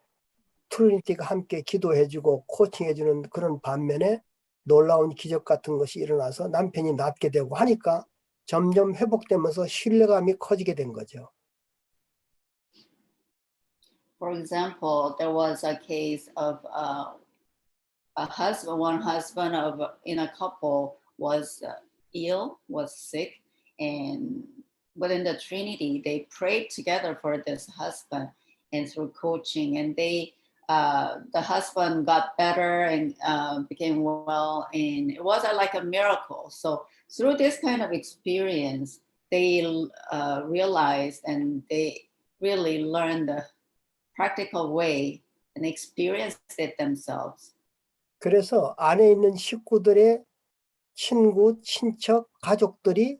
트리니티가 함께 기도해주고 코칭해주는 그런 반면에 놀라운 기적 같은 것이 일어나서 남편이 낫게 되고 하니까 점점 회복되면서 신뢰감이 커지게 된 거죠. For example, there was a case of one husband in a couple was ill, was sick, and within the Trinity, they prayed together for this husband, and through coaching, and the husband got better and became well, and it was like a miracle. So through this kind of experience, they realized and they really learned the practical way and experienced it themselves. 그래서 안에 있는 식구들의 친구, 친척, 가족들이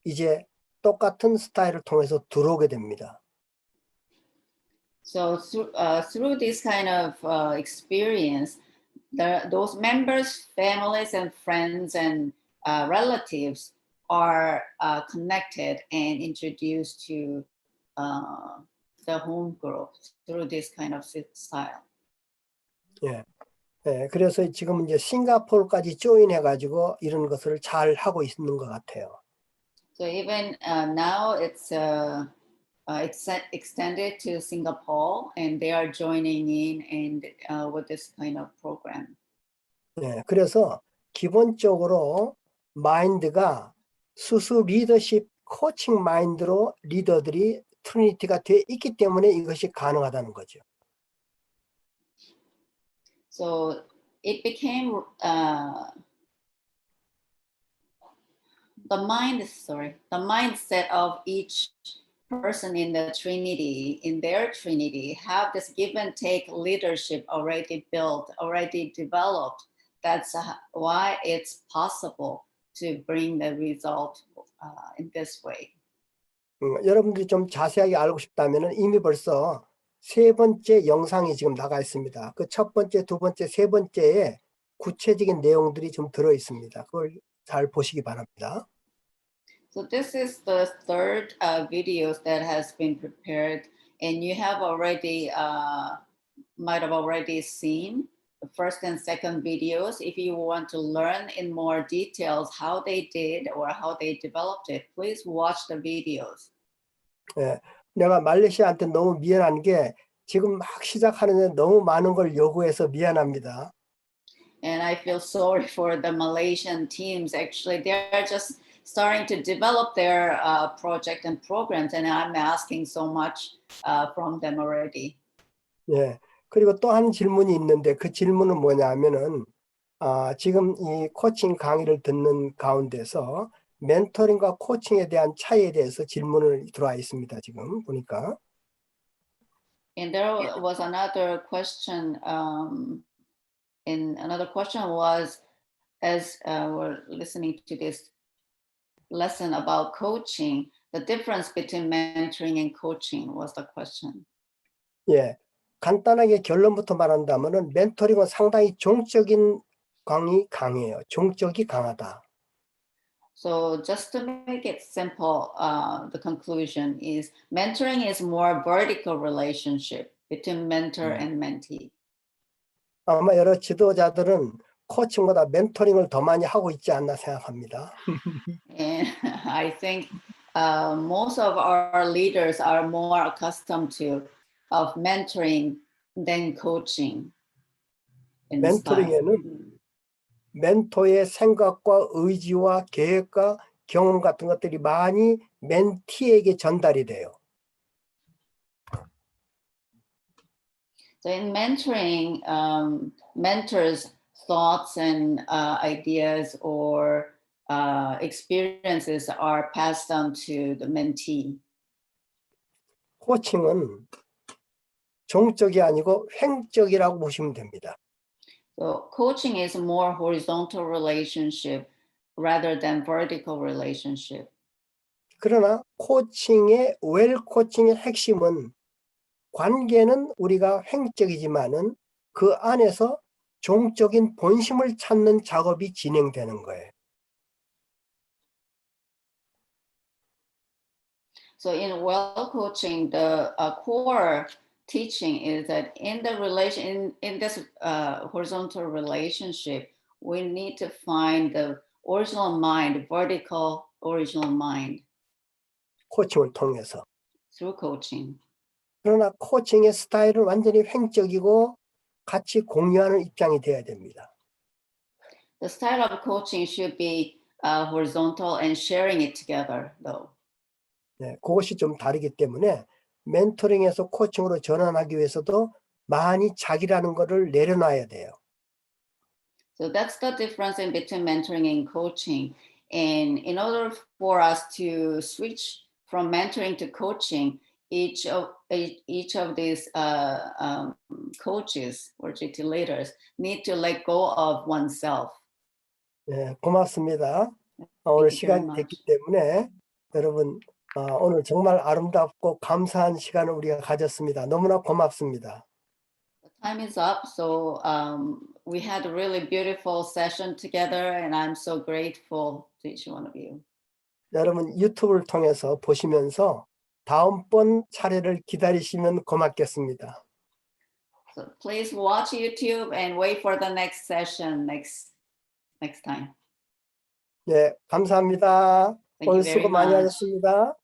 이제 똑같은 스타일을 통해서 들어오게 됩니다. So through this kind of experience, those members, families, and friends and relatives are connected and introduced to the home group through this kind of style. 예. 예, 그래서 지금 이제 싱가포르까지 조인해가지고 이런 것을 잘 하고 있는 것 같아요. So even now it's extended to Singapore, and they are joining in and with this kind of program. 예, 그래서 기본적으로 마인드가 수수 리더십 코칭 마인드로 리더들이 트리니티가 돼 있기 때문에 이것이 가능하다는 거죠. So it became the mindset of each person in the Trinity, in their Trinity, have this give and take leadership already built, already developed. That's why it's possible to bring the result in this way. 여러분들이 좀 자세하게 알고 싶다면 이미 벌써 3번째 영상이 지금 나가 있습니다. 그 첫 번째, 두 번째, 세 번째에 구체적인 내용들이 좀 들어 있습니다. 그걸 잘 보시기 바랍니다. So this is the third videos that has been prepared, and you have already might have already seen the first and second videos. If you want to learn in more details how they did or how they developed it, please watch the videos. 예, 내가 말레이시아한테 너무 미안한 게 지금 막 시작하는데 너무 많은 걸 요구해서 미안합니다. And I feel sorry for the Malaysian teams. Actually, they're just starting to develop their project and programs, and I'm asking so much from them already. 예, 그리고 또 한 질문이 있는데 그 질문은 뭐냐면은 지금 이 코칭 강의를 듣는 가운데서 멘토링과 코칭에 대한 차이에 대해서 질문을 들어와 있습니다. 지금 보니까. And there was another question. And another question was, as we're listening to this lesson about coaching, the difference between mentoring and coaching was the question. 예, 간단하게 결론부터 말한다면은 멘토링은 상당히 종적인 강이 강해요. 종적이 강하다. So just to make it simple, the conclusion is mentoring is more vertical relationship between mentor and mentee. 아마 여러 지도자들은 코칭보다 멘토링을 더 많이 하고 있지 않나 생각합니다. And I think most of our leaders are more accustomed to of mentoring than coaching. In 멘토링에는 멘토의 생각과 의지와 계획과 경험 같은 것들이 많이 멘티에게 전달이 돼요. So in mentoring, mentors' thoughts and ideas or experiences are passed on to the mentee. 코칭은 종적이 아니고 횡적이라고 보시면 됩니다. So coaching is more horizontal relationship rather than vertical relationship. 그러나 코칭의 웰 코칭의 핵심은 관계는 우리가 횡적이지만은 그 안에서 종적인 본심을 찾는 작업이 진행되는 거예요. So in well coaching, the core teaching is that in the relation in this horizontal relationship, we need to find the original mind, vertical original mind. 코칭을 통해서. Through coaching. 그러나 코칭의 스타일은 완전히 횡적이고 같이 공유하는 입장이 되어야 됩니다. The style of coaching should be horizontal and sharing it together, though. 네, 그것이 좀 다르기 때문에 멘토링에서 코칭으로 전환하기 위해서도 많이 자기라는 것을 내려놔야 돼요. So that's the difference in between mentoring and coaching. And in order for us to switch from mentoring to coaching, each of these coaches or GT leaders need to let go of oneself. 네, 고맙습니다. 오늘 시간이 됐기 때문에 여러분 오늘 정말 아름답고 감사한 시간을 우리가 가졌습니다. 너무나 고맙습니다. The time is up, so we had a really beautiful session together, and I'm so grateful to each one of you. 여러분 유튜브를 통해서 보시면서 다음번 차례를 기다리시면 고맙겠습니다. So please watch YouTube and wait for the next session next time. 네, 감사합니다. Thank you 오늘 very 수고 많이 much. 하셨습니다.